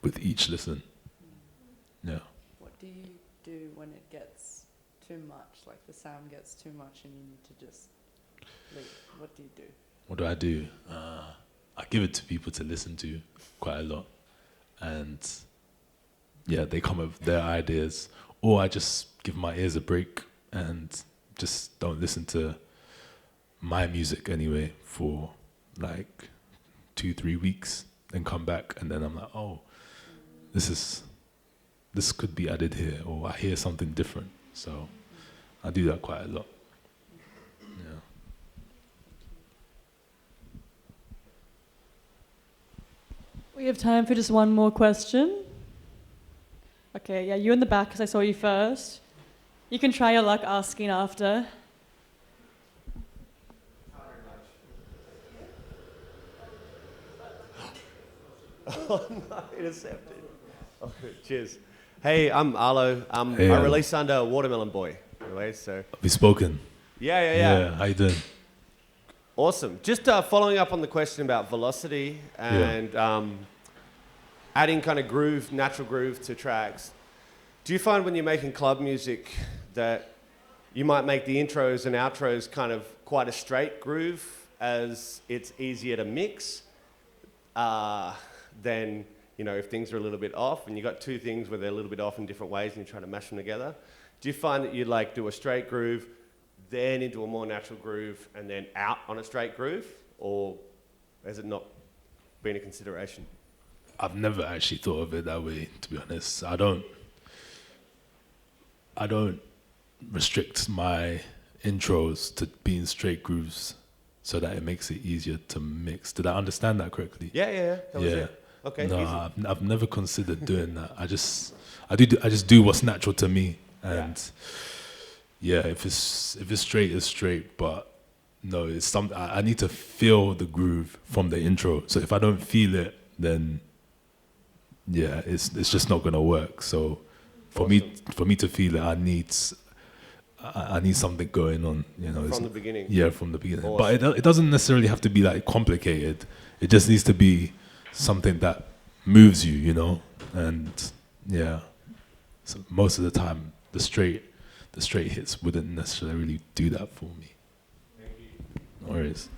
with each listen. Yeah. What do you do when it gets too much, like the sound gets too much and you need to just leave? What do you do? What do I do? I give it to people to listen to quite a lot, and yeah, they come up with their ideas, or I just give my ears a break and just don't listen to my music anyway for like 2-3 weeks, then come back, and then I'm like, oh, this could be added here, or I hear something different. So I do that quite a lot. Yeah. We have time for just one more question. Okay, yeah, you in the back because I saw you first. You can try your luck asking after. Oh, no, intercepted. Okay, cheers. Hey, I'm Arlo. Hey, I released under Watermelon Boy. Anyway, so. We've spoken. Yeah. Yeah, how you doing? Awesome. Just following up on the question about velocity and adding kind of groove, natural groove to tracks. Do you find when you're making club music that you might make the intros and outros kind of quite a straight groove as it's easier to mix than, you know, if things are a little bit off and you've got 2 things where they're a little bit off in different ways and you're trying to mash them together? Do you find that you like do a straight groove, then into a more natural groove, and then out on a straight groove? Or has it not been a consideration? I've never actually thought of it that way, to be honest. I don't restrict my intros to being straight grooves so that it makes it easier to mix. Did I understand that correctly? Yeah. That was it. Okay. No, easy. I've never considered doing that. I just do what's natural to me, and yeah, if it's straight, it's straight. But no, it's something I need to feel the groove from the intro. So if I don't feel it, then yeah, it's just not gonna work. So for me to feel it, I need something going on. You know, from the beginning. Yeah, from the beginning. Awesome. But it doesn't necessarily have to be like complicated. It just needs to be something that moves you, you know. And yeah, so most of the time, the straight hits wouldn't necessarily do that for me. Thank you. No worries.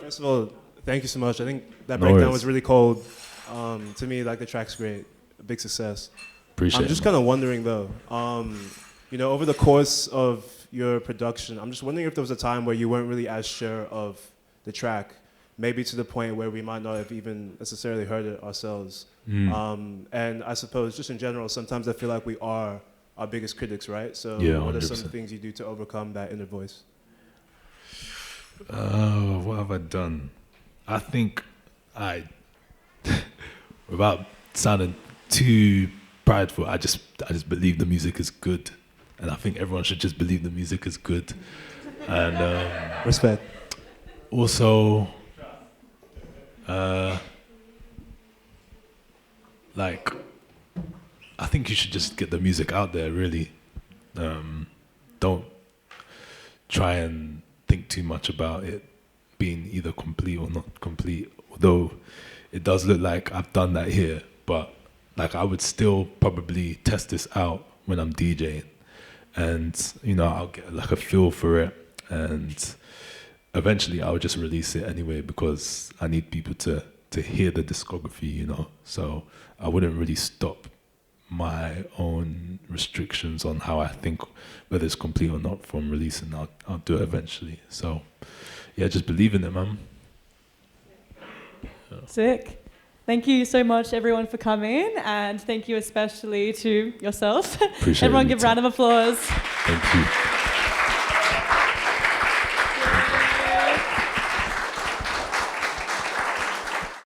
First of all, thank you so much. I think that No breakdown worries. was really cold. To me, like, the track's great, a big success. Appreciate I'm just it, kind of wondering though, you know, over the course of your production, I'm just wondering if there was a time where you weren't really as sure of the track. maybe to the point where we might not have even necessarily heard it ourselves. And I suppose just in general, sometimes I feel like we are our biggest critics, right? So what are some 100%. things you do to overcome that inner voice? What have I done? I think without sounding too prideful, I just believe the music is good, and I think everyone should just believe the music is good. And respect. Also, like, I think you should just get the music out there. Really, don't try and think too much about it being either complete or not complete. Although it does look like I've done that here, but like I would still probably test this out when I'm DJing, and I'll get like a feel for it, and eventually I'll just release it anyway because I need people to hear the discography, So I wouldn't really stop my own restrictions on how I think whether it's complete or not from releasing. I'll do it eventually. So yeah, just believe in it, man. Yeah. Sick. Thank you so much, everyone, for coming, and thank you especially to yourself. Appreciate Everyone it, give a round of applause. Thank you.